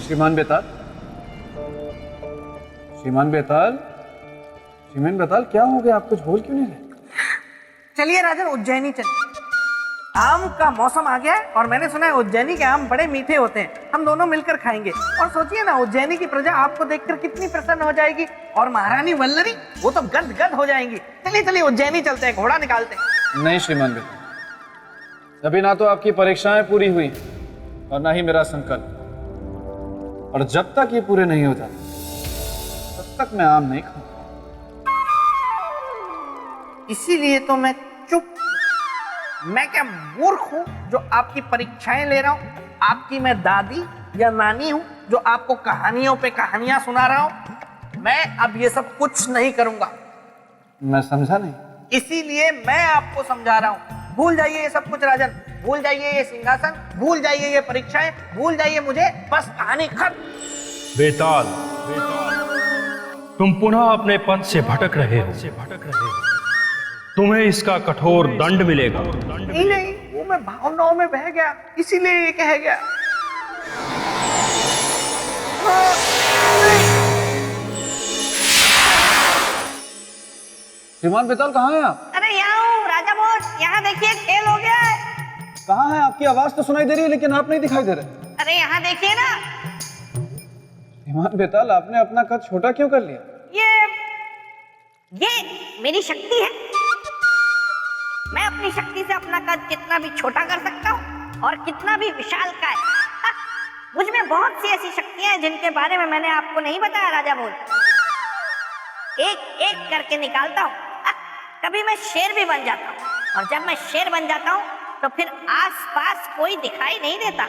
श्रीमान बेताल, श्रीमान बेताल, श्रीमान बेताल, क्या हो गया? आप कुछ बोल क्यों नहीं रहे? चलिए राजन, उज्जैनी चलिए। आम का मौसम आ गया है और मैंने सुना है उज्जैनी के आम बड़े मीठे होते हैं। हम दोनों मिलकर खाएंगे। और सोचिए ना, उज्जैनी की प्रजा आपको देखकर कितनी प्रसन्न हो जाएगी, और महारानी वल्लरी वो तो गद गद हो जाएंगी। चलिए चलिए उज्जैनी चलते हैं, घोड़ा निकालते हैं। नहीं श्रीमान बेताल, अभी ना तो आपकी परीक्षाएं पूरी हुई और ना ही मेरा संकल्प। और जब तक ये पूरे नहीं हो जाते तब तक मैं आम नहीं खाऊंगा। इसीलिए तो मैं चुप। मैं क्या मूर्ख हूं जो आपकी परीक्षाएं ले रहा हूं? आपकी मैं दादी या नानी हूं जो आपको कहानियों पे कहानियां सुना रहा हूं? मैं अब ये सब कुछ नहीं करूंगा। मैं समझा नहीं। इसीलिए मैं आपको समझा रहा हूं। भूल जाइए ये सब कुछ राजन, भूल जाइए ये सिंहासन, भूल जाइए ये परीक्षाएं, भूल जाइए मुझे, बस कहानी खत्म। बेताल, तुम पुनः अपने पद से भटक रहे हो। तुम्हें इसका कठोर दंड मिलेगा। नहीं नहीं, वो मैं भावनाओं में बह गया, इसीलिए ये कह गया। श्रीमान बेताल, कहाँ हैं आप? अरे यहाँ हूँ राजा बोस, यहाँ देखिए खेल हो गया है। कहाँ हैं? आपकी आवाज तो सुनाई दे रही है लेकिन आप नहीं दिखाई दे रहे। अरे यहाँ देखिए ना। श्रीमान बेताल, आपने अपना कद छोटा क्यों कर लिया? ये मेरी शक्ति है। मैं अपनी शक्ति से अपना कद कितना भी छोटा कर सकता हूँ और कितना भी विशालकाय। मुझ में बहुत सी ऐसी शक्तियां हैं जिनके बारे में मैंने आपको नहीं बताया राजा बोल। एक एक करके निकालता हूँ। कभी मैं शेर भी बन जाता हूँ, और जब मैं शेर बन जाता हूँ तो फिर आसपास कोई दिखाई नहीं देता।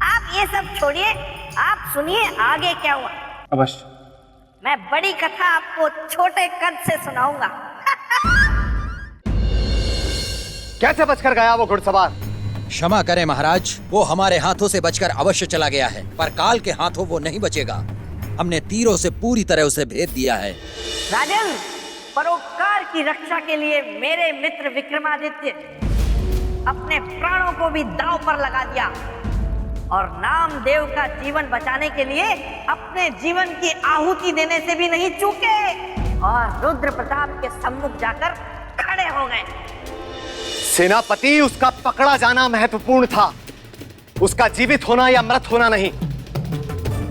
आप ये सब छोड़िए, आप सुनिए आगे क्या हुआ। अवश्य। मैं बड़ी कथा आपको छोटे कद से सुनाऊंगा। कैसे बचकर गया वो घुड़सवार? क्षमा करें महाराज, वो हमारे हाथों से बचकर अवश्य चला गया है, पर काल के हाथों वो नहीं बचेगा। हमने तीरों से पूरी तरह उसे भेद दिया है। राजन, परोपकार की रक्षा के लिए मेरे मित्र विक्रमादित्य अपने प्राणों को भी दांव पर लगा दिया। और नामदेव का जीवन बचाने के लिए अपने जीवन की आहुति देने से भी नहीं चूके और रुद्र प्रताप के सम्मुख जाकर खड़े हो गए। सेनापति, उसका पकड़ा जाना महत्वपूर्ण था, उसका जीवित होना या मृत होना नहीं।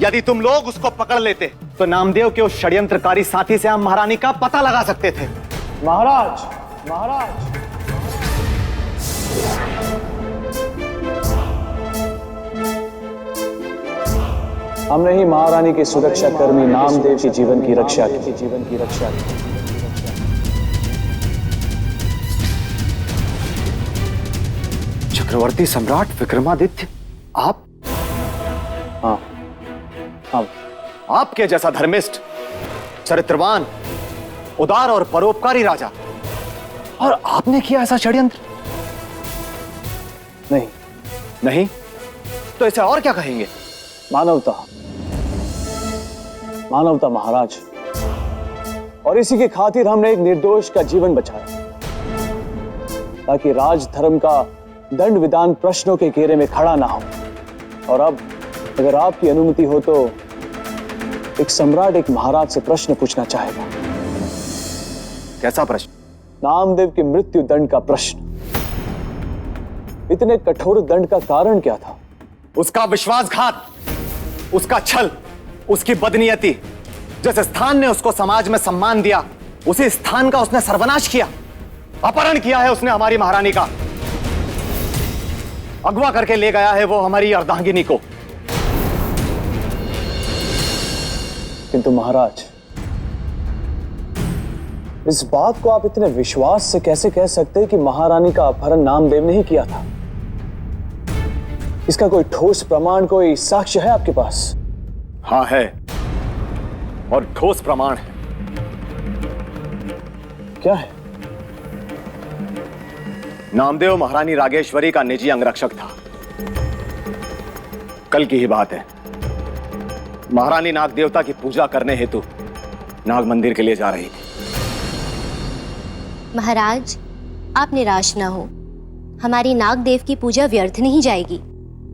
यदि तुम लोग उसको पकड़ लेते तो नामदेव के उस षड्यंत्रकारी साथी से हम महारानी का पता लगा सकते थे। महाराज, महाराज, हमने ही महारानी के सुरक्षा कर्मी नामदेव के जीवन की रक्षा की। चक्रवर्ती सम्राट विक्रमादित्य, आप? हाँ, आपके जैसा धर्मिष्ठ, चरित्रवान, उदार और परोपकारी राजा, और आपने किया ऐसा षड्यंत्र? नहीं तो इसे और क्या कहेंगे? मानवता महाराज, और इसी के खातिर हमने एक निर्दोष का जीवन बचाया ताकि राजधर्म का दंड विधान प्रश्नों के घेरे में खड़ा ना हो। और अब अगर आपकी अनुमति हो तो एक सम्राट एक महाराज से प्रश्न पूछना चाहेगा। कैसा प्रश्न? नामदेव के मृत्यु दंड का प्रश्न। इतने कठोर दंड का कारण क्या था? उसका विश्वासघात, उसका छल, उसकी बदनीयती। जिस स्थान ने उसको समाज में सम्मान दिया, उसी स्थान का उसने सर्वनाश किया। अपहरण किया है उसने हमारी महारानी का, अगवा करके ले गया है वो हमारी अर्धांगिनी को। किंतु महाराज, इस बात को आप इतने विश्वास से कैसे कह सकते हैं कि महारानी का अपहरण नामदेव ने ही किया था? इसका कोई ठोस प्रमाण, कोई साक्ष्य है आपके पास? हाँ है, और ठोस प्रमाण है। क्या है? नामदेव महारानी रागेश्वरी का निजी अंगरक्षक था। कल की ही बात है, महारानी नाग देवता की पूजा करने हेतु नाग मंदिर के लिए जा रही थी। महाराज, आप निराश न हो, हमारी नागदेव की पूजा व्यर्थ नहीं जाएगी।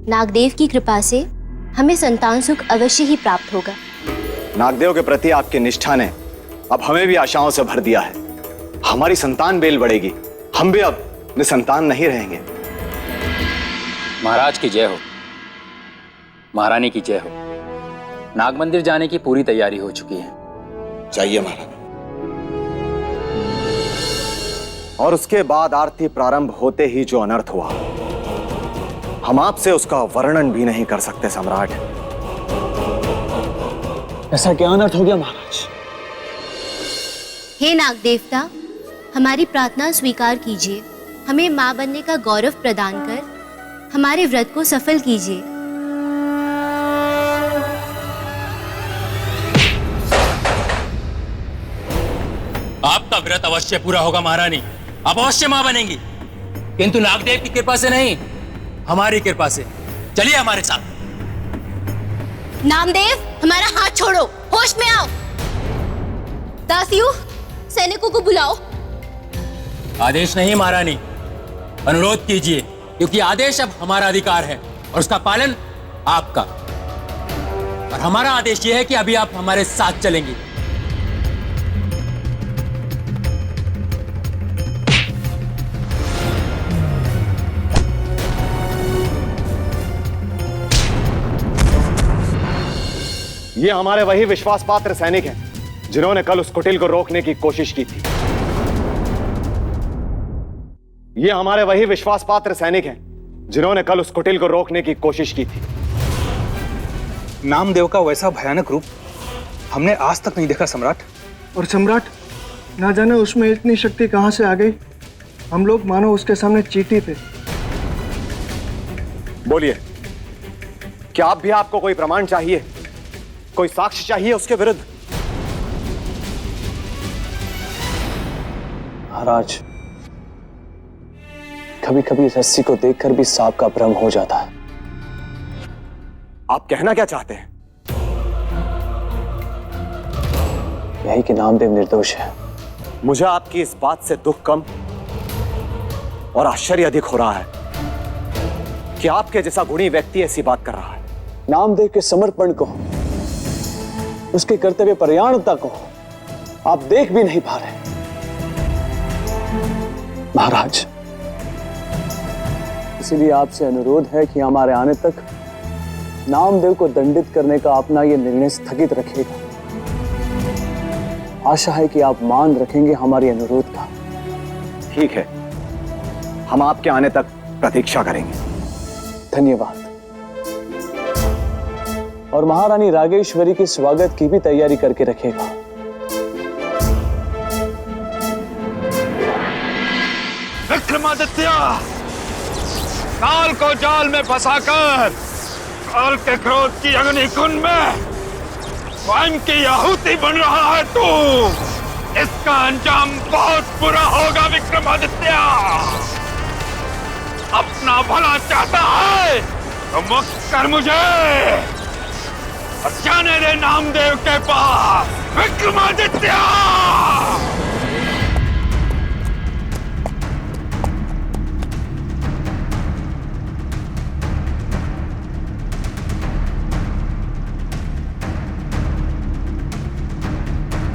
नागदेव की कृपा से हमें संतान सुख अवश्य ही प्राप्त होगा। नागदेव के प्रति आपकी निष्ठा ने अब हमें भी आशाओं से भर दिया है। हमारी संतान बेल बढ़ेगी, हम भी अब निसंतान नहीं रहेंगे। महाराज की जय हो, महारानी की जय हो। नाग मंदिर जाने की पूरी तैयारी हो चुकी है। चाहिए महाराज। और उसके बाद आरती प्रारंभ होते ही जो अनर्थ हुआ, हम आपसे उसका वर्णन भी नहीं कर सकते सम्राट। ऐसा क्या अनर्थ हो गया महाराज? हे नाग देवता, हमारी प्रार्थना स्वीकार कीजिए। हमें मां बनने का गौरव प्रदान कर हमारे व्रत को सफल कीजिए। आपका व्रत अवश्य पूरा होगा महारानी, आप अवश्य मां बनेंगी, किंतु नागदेव की कृपा से नहीं, हमारी कृपा से। चलिए हमारे साथ। नामदेव, हमारा हाथ छोड़ो, होश में आओ। दासियों, सैनिकों को बुलाओ। आदेश नहीं महारानी, अनुरोध कीजिए, क्योंकि आदेश अब हमारा अधिकार है और उसका पालन आपका। और हमारा आदेश यह है कि अभी आप हमारे साथ चलेंगी। ये हमारे वही विश्वास पात्र सैनिक हैं जिन्होंने कल उस कुटिल को रोकने की कोशिश की थी। ये हमारे वही विश्वास पात्र सैनिक हैं जिन्होंने कल उस कुटिल को रोकने की कोशिश की थी। नामदेव का वैसा भयानक रूप हमने आज तक नहीं देखा सम्राट। और सम्राट, ना जाने उसमें इतनी शक्ति कहां से आ गई। हम लोग मानो उसके सामने चींटी थे। बोलिए, क्या आप भी आपको कोई प्रमाण चाहिए, कोई साक्ष्य चाहिए उसके विरुद्ध? महाराज, कभी कभी रस्सी को देखकर भी सांप का भ्रम हो जाता है। आप कहना क्या चाहते हैं? यही कि नामदेव निर्दोष है। मुझे आपकी इस बात से दुख कम और आश्चर्य अधिक हो रहा है कि आपके जैसा गुणी व्यक्ति ऐसी बात कर रहा है। नामदेव के समर्पण को, उसके कर्तव्य परायणता को आप देख भी नहीं पा रहे। महाराज, इसीलिए आपसे अनुरोध है कि हमारे आने तक नामदेव को दंडित करने का अपना ये निर्णय स्थगित रखिएगा। आशा है कि आप मान रखेंगे हमारी अनुरोध का। ठीक है, हम आपके आने तक प्रतीक्षा करेंगे। धन्यवाद। और महारानी रागेश्वरी के स्वागत की भी तैयारी करके रखेगा। विक्रमादित्य, काल को जाल में फंसाकर काल के क्रोध की अग्नि कुंड में स्वयं की आहुति बन रहा है तू। इसका अंजाम बहुत बुरा होगा विक्रमादित्य। अपना भला चाहता है तो मुक्त कर मुझे और जाने दे नामदेव के पास। विक्रमादित्य!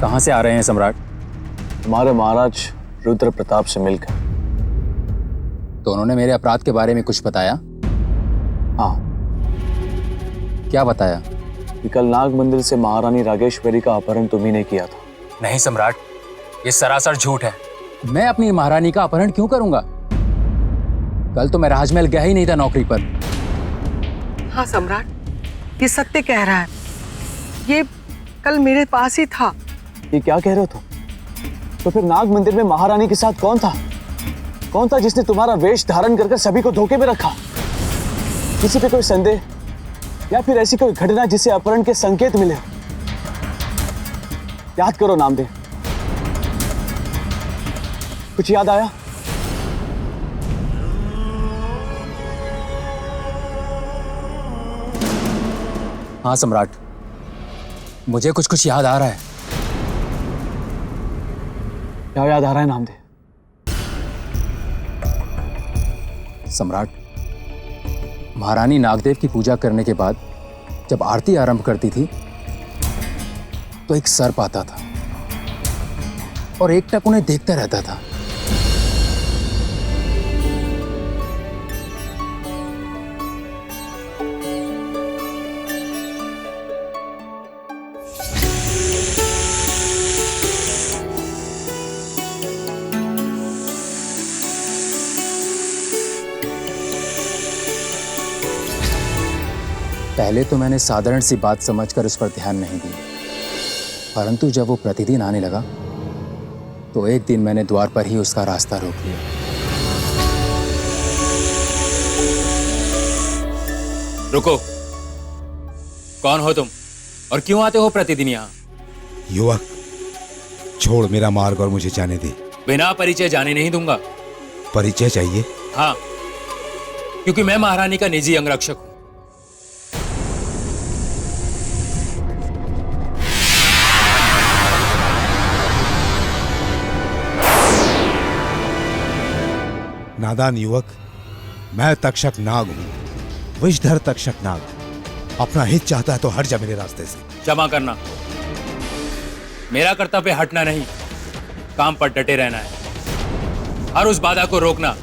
कहां से आ रहे हैं सम्राट? हमारे महाराज रुद्र प्रताप से मिलकर। तो उन्होंने मेरे अपराध के बारे में कुछ बताया? हाँ। क्या बताया? कि कल नाग मंदिर से महारानी रागेश्वरी का अपहरण तुम्ही ने किया था। नहीं सम्राट, ये सरासर झूठ है। मैं अपनी महारानी का अपहरण क्यों करूंगा? कल तो मैं राजमहल गया ही नहीं था नौकरी पर। हाँ सम्राट, ये सत्य कह रहा है। ये कल मेरे पास ही था। ये क्या कह रहे हो तुम? तो फिर नाग मंदिर में महारानी के साथ कौन था? कौन था जिसने तुम्हारा वेश धारण कर सभी को धोखे में रखा? किसी पे कोई संदेह या फिर ऐसी कोई घटना जिससे अपहरण के संकेत मिले? याद करो नामदेव, कुछ याद आया? हाँ सम्राट, मुझे कुछ कुछ याद आ रहा है। क्या याद आ रहा है नामदेव? सम्राट, महारानी नागदेव की पूजा करने के बाद जब आरती आरंभ करती थी तो एक सर्प आता था और एकटक उन्हें देखता रहता था। पहले तो मैंने साधारण सी बात समझकर उस पर ध्यान नहीं दिया, परंतु जब वो प्रतिदिन आने लगा तो एक दिन मैंने द्वार पर ही उसका रास्ता रोक लिया। रुको, कौन हो तुम और क्यों आते हो प्रतिदिन यहाँ? युवक, छोड़ मेरा मार्ग और मुझे जाने दे। बिना परिचय जाने नहीं दूंगा। परिचय चाहिए? हाँ, क्योंकि मैं महारानी का निजी अंगरक्षक हूं। नादान युवक, मैं तक्षक नाग हूं, विषधर तक्षक नाग। अपना हित चाहता है तो हट जा मेरे रास्ते से। क्षमा करना, मेरा कर्तव्य हटना नहीं, काम पर डटे रहना है। हर उस बाधा को रोकना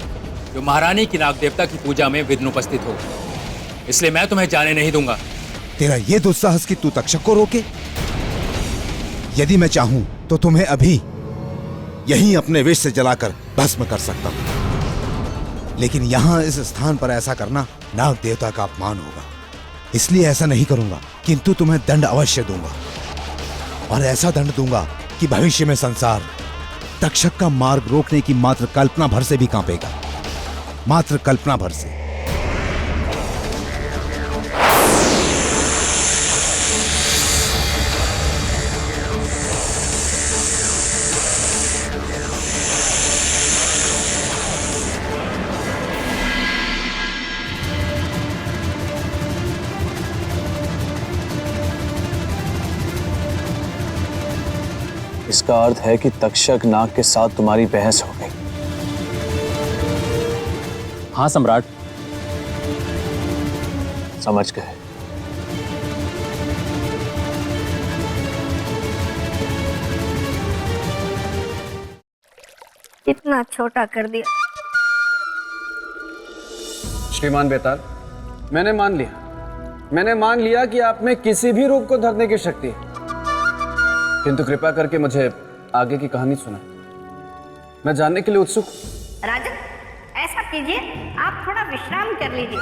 जो महारानी की नाग देवता की पूजा में विघ्न उपस्थित हो। इसलिए मैं तुम्हें जाने नहीं दूंगा। तेरा ये दुस्साहस कि तू तक्षक को रोके? यदि मैं चाहूं तो तुम्हें अभी यहीं अपने विष से जलाकर भस्म कर सकता हूं, लेकिन यहां इस स्थान पर ऐसा करना नाग देवता का अपमान होगा। इसलिए ऐसा नहीं करूंगा, किंतु तुम्हें दंड अवश्य दूंगा, और ऐसा दंड दूंगा कि भविष्य में संसार तक्षक का मार्ग रोकने की मात्र कल्पना भर से भी कांपेगा। मात्र कल्पना भर से। इसका अर्थ है कि तक्षक नाग के साथ तुम्हारी बहस हो गई। हाँ सम्राट, समझ गए। इतना छोटा कर दिया। श्रीमान बेताल, मैंने मान लिया कि आप में किसी भी रूप को धरने की शक्ति है, किंतु कृपा करके मुझे आगे की कहानी सुना। मैं जानने के लिए उत्सुक हूं। राजन, ऐसा कीजिए, आप थोड़ा विश्राम कर लीजिए,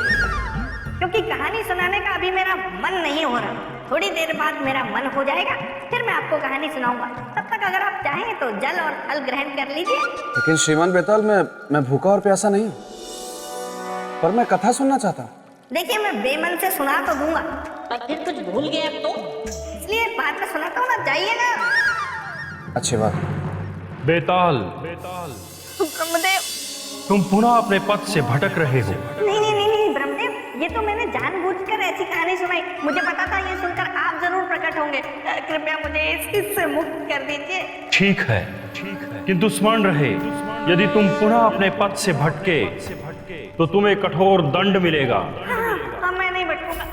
क्योंकि कहानी सुनाने का अभी मेरा मन नहीं हो रहा। थोड़ी देर बाद मेरा मन हो जाएगा, फिर मैं आपको कहानी सुनाऊंगा। तब तक अगर आप चाहें तो जल और फल ग्रहण कर लीजिए। लेकिन श्रीमान बेताल, मैं भूखा और प्यासा नहीं हूं, पर मैं कथा सुनना चाहता हूँ। देखिए, मैं बेमन से सुना तो दूंगा, पर फिर कुछ भूल गया तो, इसलिए बाद में सुनाता हूँ ना, जाइए ना। अच्छी बात। बेताल, ब्रह्मदेव, तुम पुनः अपने पथ से भटक रहे हो। नहीं ब्रह्मदेव, ये तो मैंने जानबूझकर ऐसी कहानी सुनाई। मुझे पता था ये सुनकर आप जरूर प्रकट होंगे। कृपया मुझे इससे मुक्त कर दीजिए। ठीक है, किंतु स्मरण रहे, यदि तुम पुनः अपने पथ से भटके तो तुम्हें कठोर दंड मिलेगा। हाँ, मैं नहीं भटकूंगा।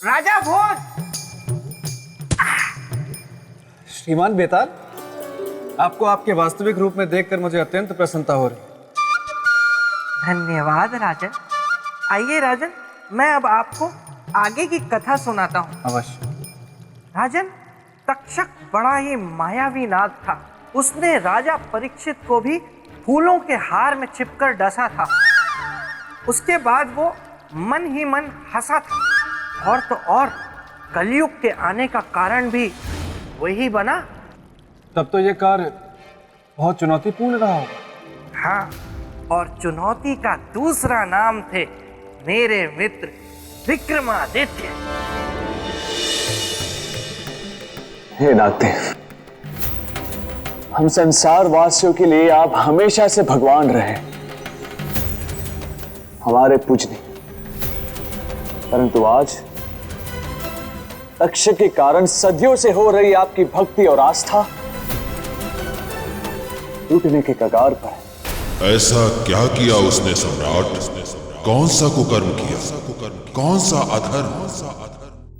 राजा भोज। श्रीमान बेताल, आपको आपके वास्तविक रूप में देखकर मुझे अत्यंत प्रसन्नता हो रही है। धन्यवाद राजन। आइए राजन, मैं अब आपको आगे की कथा सुनाता हूँ। अवश्य। राजन, तक्षक बड़ा ही मायावी नाग था। उसने राजा परीक्षित को भी फूलों के हार में छिपकर डसा था। उसके बाद वो मन ही मन हंसा था, और तो और कलयुग के आने का कारण भी वही बना। तब तो ये कार्य बहुत चुनौतीपूर्ण रहा होगा। हाँ, और चुनौती का दूसरा नाम थे मेरे मित्र विक्रमादित्य। हे नागदेव, हम संसार वासियों के लिए आप हमेशा से भगवान रहे, हमारे पूजनीय। परंतु आज तक्षक के कारण सदियों से हो रही आपकी भक्ति और आस्था टूटने के कगार पर है। ऐसा क्या किया उसने सम्राट? कौन सा कुकर्म किया? कौन सा अधर्म?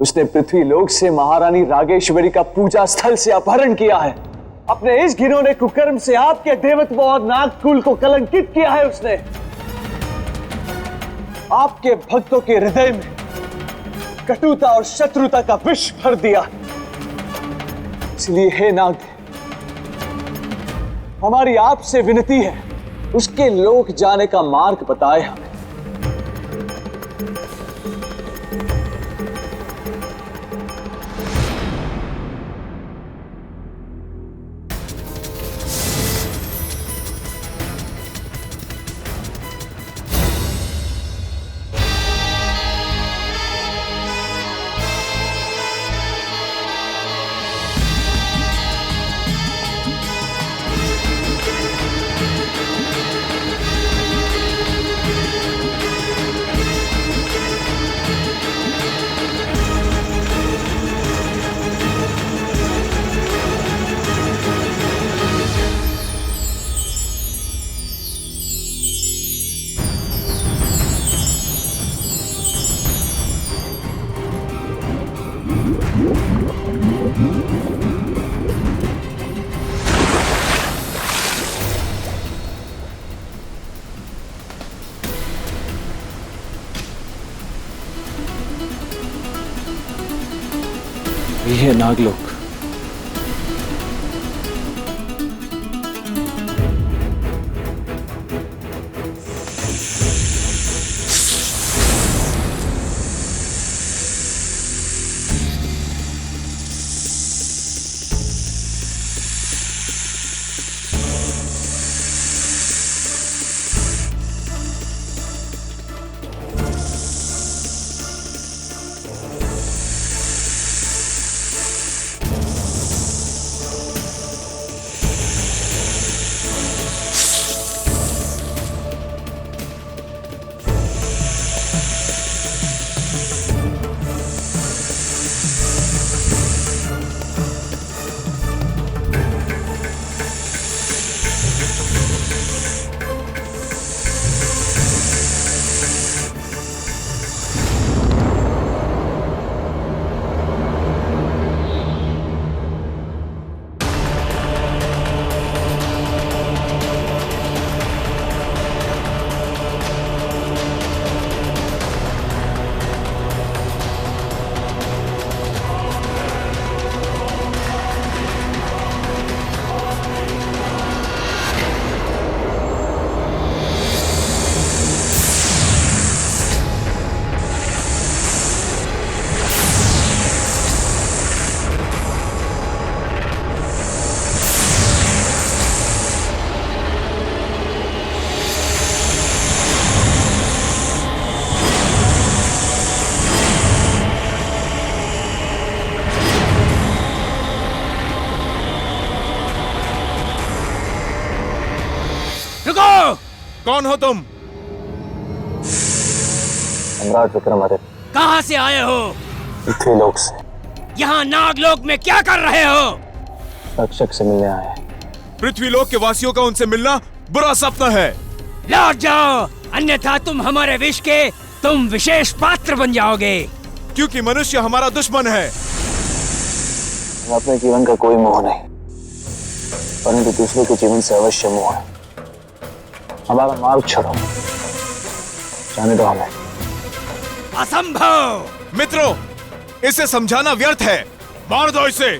उसने पृथ्वी लोक से महारानी रागेश्वरी का पूजा स्थल से अपहरण किया है। अपने इस घिनौने कुकर्म से आपके देवत्व और नागकुल को कलंकित किया है उसने। आपके भक्तों के हृदय में कटुता और शत्रुता का विष भर दिया। इसलिए हे नागदेव, हमारी आपसे विनती है, उसके लोक जाने का मार्ग बताए हमें। ये है नागलोक। हो? कौन हो तुम? सम्राट विक्रमादित्य। कहाँ से आए हो? पृथ्वीलोक से। यहाँ नागलोक में क्या कर रहे हो? तक्षक से मिलने आए। पृथ्वीलोक के वासियों का उनसे मिलना बुरा सपना है। लौट जाओ, अन्यथा तुम हमारे विष के तुम विशेष पात्र बन जाओगे। क्योंकि मनुष्य हमारा दुश्मन है। अपने जीवन का कोई मोह नहीं, परंतु दूसरों के जीवन से अवश्य मोह है। हमारा मार्ग छोड़ो, जाने दो हमें। असंभव। मित्रों, इसे समझाना व्यर्थ है, मार दो इसे।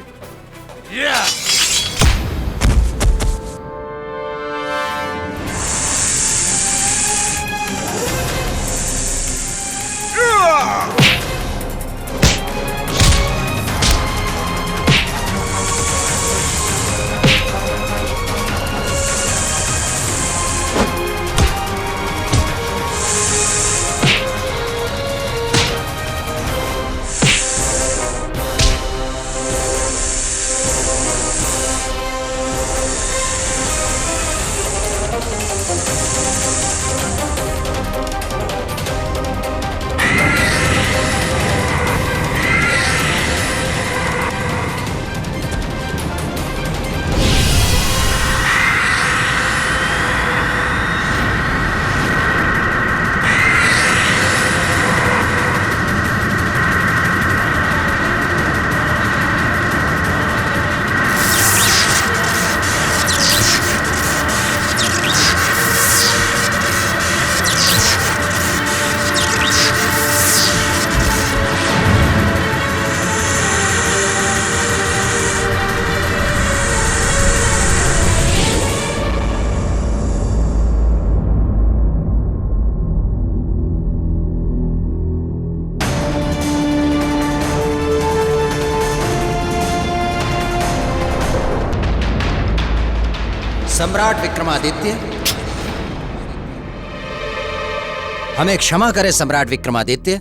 सम्राट विक्रमादित्य, हमें क्षमा करें सम्राट विक्रमादित्य।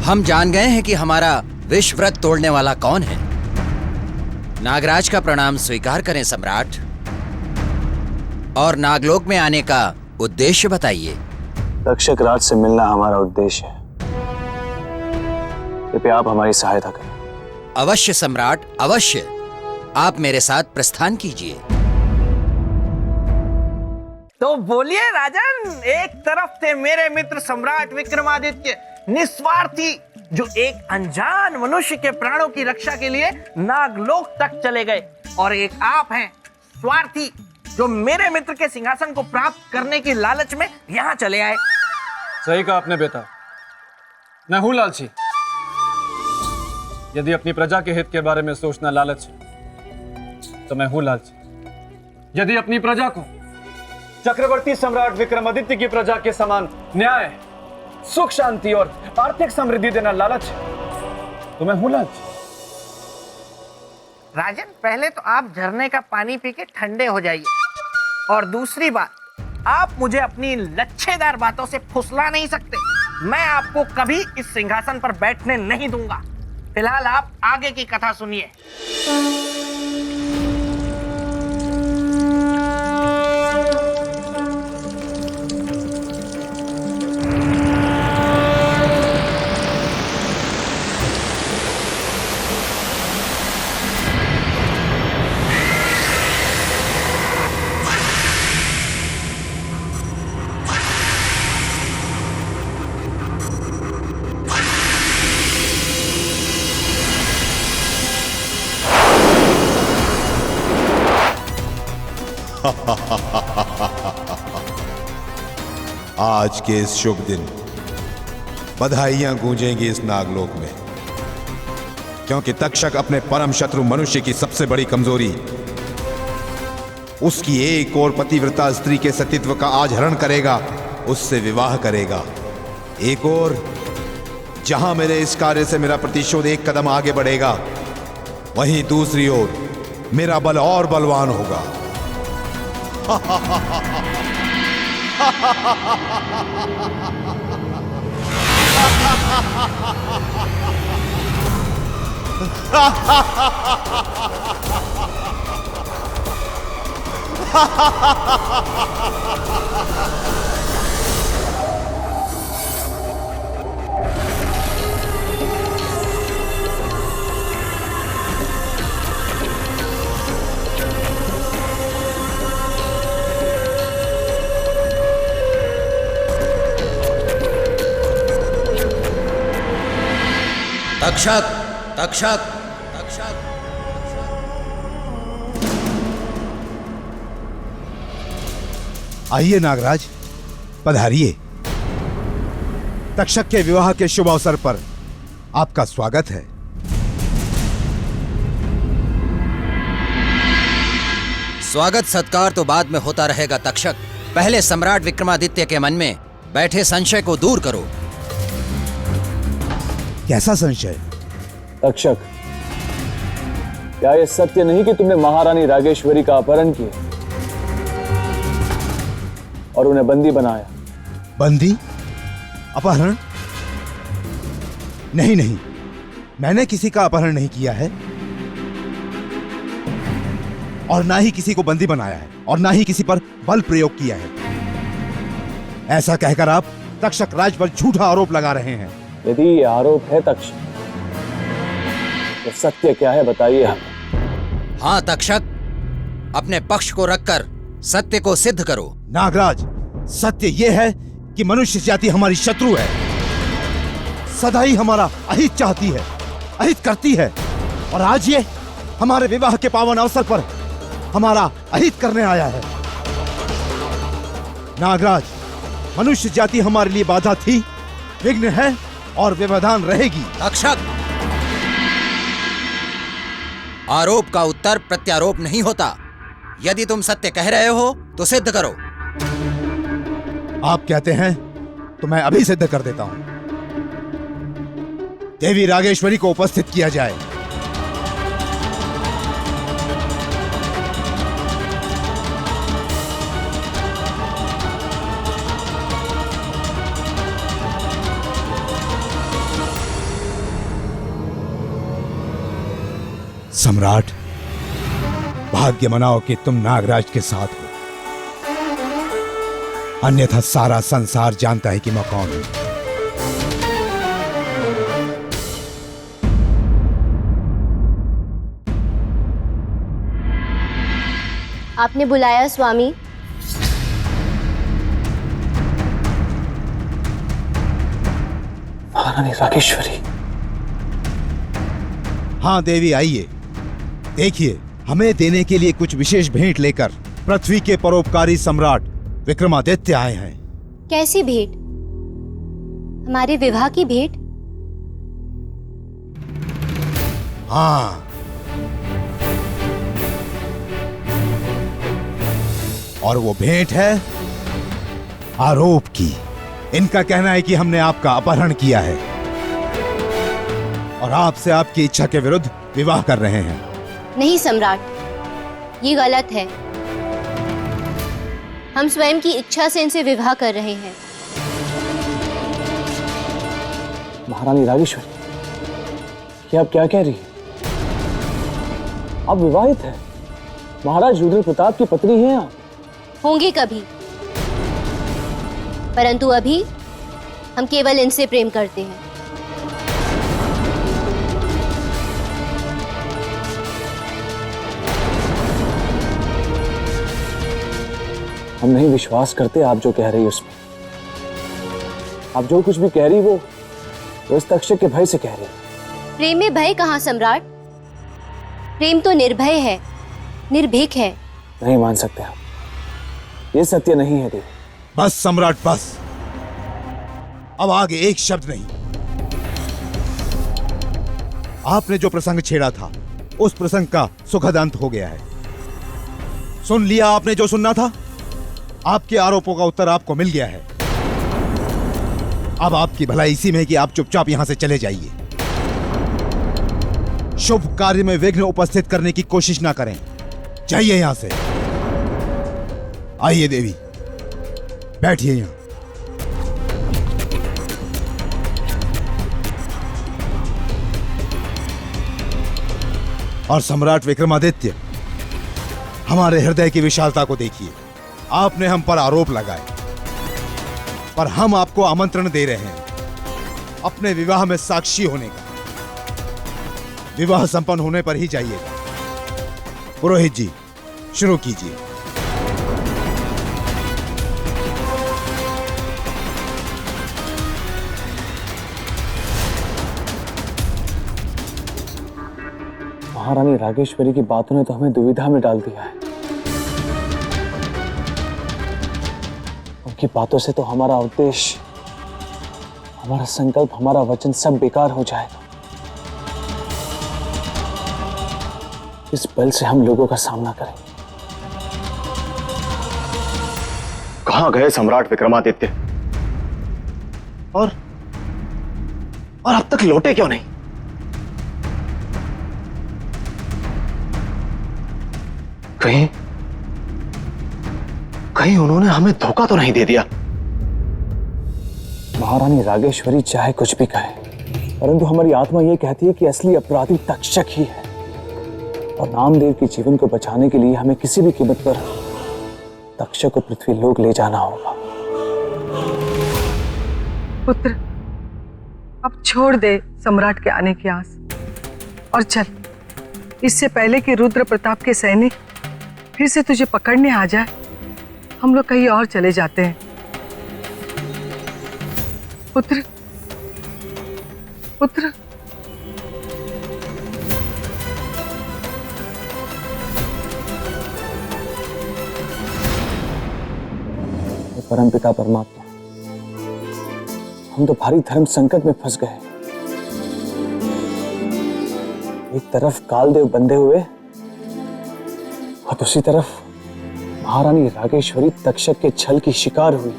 हम जान गए हैं कि हमारा विश्व व्रत तोड़ने वाला कौन है। नागराज का प्रणाम स्वीकार करें सम्राट, और नागलोक में आने का उद्देश्य बताइए। तक्षक राज से मिलना हमारा उद्देश्य है। कृपया आप हमारी सहायता करें। अवश्य सम्राट, अवश्य। आप मेरे साथ प्रस्थान कीजिए। तो बोलिए राजन, एक तरफ थे मेरे मित्र सम्राट विक्रमादित्य, निस्वार्थी, जो एक अनजान मनुष्य के प्राणों की रक्षा के लिए नागलोक तक चले गए, और एक आप हैं स्वार्थी, जो मेरे मित्र के सिंहासन को प्राप्त करने की लालच में यहाँ चले आए। सही कहा आपने बेटा, मैं हूं लालची। यदि अपनी प्रजा के हित के बारे में सोचना लालच है तो मैं हूं लालची। यदि अपनी प्रजा को चक्रवर्ती सम्राट विक्रमादित्य की प्रजा के समान न्याय, सुख, शांति और आर्थिक समृद्धि देना लालच है तो मैं हूं लालची। राजन, पहले तो आप झरने का पानी पी के ठंडे हो जाइए, और दूसरी बात, आप मुझे अपनी लच्छेदार बातों से फुसला नहीं सकते। मैं आपको कभी इस सिंहासन पर बैठने नहीं दूंगा। फिलहाल आप आगे की कथा सुनिए। आज के इस शुभ दिन बधाइयां गूंजेंगी इस नागलोक में, क्योंकि तक्षक अपने परम शत्रु मनुष्य की सबसे बड़ी कमजोरी, उसकी एक और पतिव्रता स्त्री के सतीत्व का आज हरण करेगा, उससे विवाह करेगा। एक और, जहां मेरे इस कार्य से मेरा प्रतिशोध एक कदम आगे बढ़ेगा, वहीं दूसरी ओर मेरा बल और बलवान होगा। तक्षक तक्षक तक्षक। आइए नागराज, पधारिए। तक्षक के विवाह के शुभ अवसर पर आपका स्वागत है। स्वागत सत्कार तो बाद में होता रहेगा तक्षक। पहले सम्राट विक्रमादित्य के मन में बैठे संशय को दूर करो। कैसा संशय? तक्षक, क्या यह सत्य नहीं कि तुमने महारानी रागेश्वरी का अपहरण किया और उन्हें बंदी बनाया? बंदी? अपहरण? नहीं नहीं, मैंने किसी का अपहरण नहीं किया है और ना ही किसी को बंदी बनाया है और ना ही किसी पर बल प्रयोग किया है। ऐसा कहकर आप तक्षक राज पर झूठा आरोप लगा रहे हैं। यदि ये आरोप है तक्षक, तो सत्य क्या है बताइए हमें। हाँ तक्षक, अपने पक्ष को रखकर सत्य को सिद्ध करो। नागराज, सत्य यह है कि मनुष्य जाति हमारी शत्रु है, सदा ही हमारा अहित चाहती है, अहित करती है और आज ये हमारे विवाह के पावन अवसर पर हमारा अहित करने आया है। नागराज, मनुष्य जाति हमारे लिए बाधा थी, विघ्न है और व्यवधान रहेगी। तक्षक, आरोप का उत्तर प्रत्यारोप नहीं होता। यदि तुम सत्य कह रहे हो तो सिद्ध करो। आप कहते हैं तो मैं अभी सिद्ध कर देता हूं। देवी रागेश्वरी को उपस्थित किया जाए। सम्राट, भाग्य मनाओ कि तुम नागराज के साथ हो, अन्यथा सारा संसार जानता है कि मैं कौन हूं। आपने बुलाया स्वामी? महारानी रागेश्वरी। हाँ देवी, आइए। देखिए, हमें देने के लिए कुछ विशेष भेंट लेकर पृथ्वी के परोपकारी सम्राट विक्रमादित्य आए हैं। कैसी भेंट? हमारे विवाह की भेंट? हाँ, और वो भेंट है आरोप की। इनका कहना है कि हमने आपका अपहरण किया है और आपसे आपकी इच्छा के विरुद्ध विवाह कर रहे हैं। नहीं सम्राट, ये गलत है। हम स्वयं की इच्छा से इनसे विवाह कर रहे हैं। महारानी रागेश्वरी, ये आप क्या कह रही हैं? आप विवाहित हैं, महाराज रुद्र प्रताप की पत्नी हैं आप। होंगे कभी, परंतु अभी हम केवल इनसे प्रेम करते हैं। हम नहीं विश्वास करते आप जो कह रही है उसमें। आप जो कुछ भी कह रही वो इस तक्षक के भय से कह रही है। प्रेम में भय कहाँ सम्राट? प्रेम तो निर्भय है, निर्भीक है। नहीं मान सकते आप, ये सत्य नहीं है देवी। बस सम्राट, बस। अब आगे एक शब्द नहीं। आपने जो प्रसंग छेड़ा था उस प्रसंग का सुखद अंत हो गया है। सुन लिया आपने जो सुनना था। आपके आरोपों का उत्तर आपको मिल गया है। अब आपकी भलाई इसी में कि आप चुपचाप यहां से चले जाइए। शुभ कार्य में विघ्न उपस्थित करने की कोशिश ना करें। जाइए यहां से। आइए देवी, बैठिए यहां। और सम्राट विक्रमादित्य, हमारे हृदय की विशालता को देखिए। आपने हम पर आरोप लगाए, पर हम आपको आमंत्रण दे रहे हैं अपने विवाह में साक्षी होने का। विवाह संपन्न होने पर ही जाइएगा। पुरोहित जी, शुरू कीजिए। महारानी रागेश्वरी की बातों ने तो हमें दुविधा में डाल दिया है। उनकी बातों से तो हमारा उद्देश्य, हमारा संकल्प, हमारा वचन सब बेकार हो जाएगा। इस बल से हम लोगों का सामना करेंगे। कहां गए सम्राट विक्रमादित्य? और अब तक लौटे क्यों नहीं? कहीं उन्होंने हमें धोखा तो नहीं दे दिया? महारानी रागेश्वरी चाहे कुछ भी कहे, परंतु हमारी आत्मा यह कहती है कि असली अपराधी तक्षक ही है, और नामदेव के जीवन को बचाने के लिए हमें किसी भी कीमत पर तक्षक को पृथ्वी लोक ले जाना होगा। पुत्र, अब छोड़ दे सम्राट के आने की आस और चल, इससे पहले कि रुद्र प्रताप के सैनिक फिर से तुझे पकड़ने आ जाए, हम लोग कहीं और चले जाते हैं। पुत्र, पुत्र। परमपिता परमात्मा, हम तो भारी धर्म संकट में फंस गए। एक तरफ कालदेव बंधे हुए और दूसरी तरफ महारानी रागेश्वरी तक्षक के छल की शिकार हुई।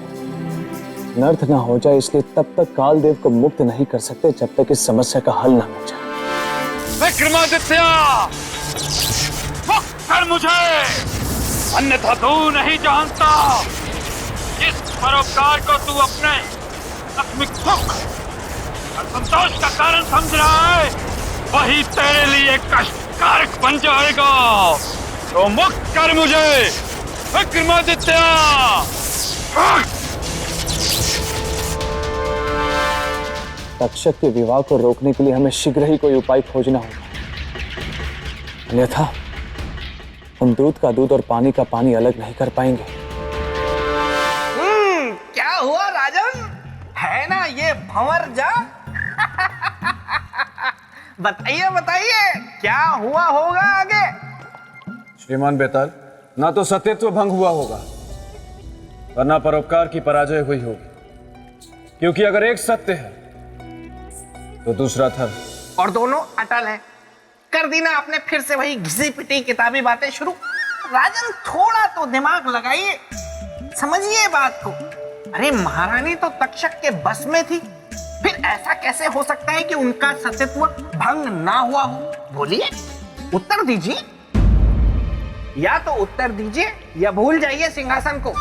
नर्थ ना हो जाए, इसलिए तब तक कालदेव को मुक्त नहीं कर सकते जब तक इस समस्या का हल ना हो जाए। विक्रमादित्य, मुक्त कर मुझे, अन्यथा तू नहीं जानता जिस परोपकार को तू अपने आत्मिक सुख और संतोष का कारण समझ रहा है, वही तेरे लिए कष्टकारक बन जाएगा। तो मुक्त कर मुझे विक्रमादित्य। तक्षक के विवाह को रोकने के लिए हमें शीघ्र ही कोई उपाय खोजना होगा, अन्यथा हम दूध का दूध और पानी का पानी अलग नहीं कर पाएंगे। क्या हुआ राजन? है ना ये भंवर जा? बताइए बताइए, क्या हुआ होगा आगे? श्रीमान बेताल, ना तो सत्यत्व भंग हुआ होगा और ना परोपकार की पराजय हुई होगी, क्योंकि अगर एक सत्य है तो दूसरा धर्म, और दोनों अटल है। कर दी ना आपने फिर से वही घिसी पिटी किताबी बातें शुरू। राजन, थोड़ा तो दिमाग लगाइए, समझिए बात को। अरे महारानी तो तक्षक के बस में थी, फिर ऐसा कैसे हो सकता है कि उनका सत्यत्व भंग ना हुआ हो? बोलिए, उत्तर दीजिए। या तो उत्तर दीजिए या भूल जाइए सिंहासन को।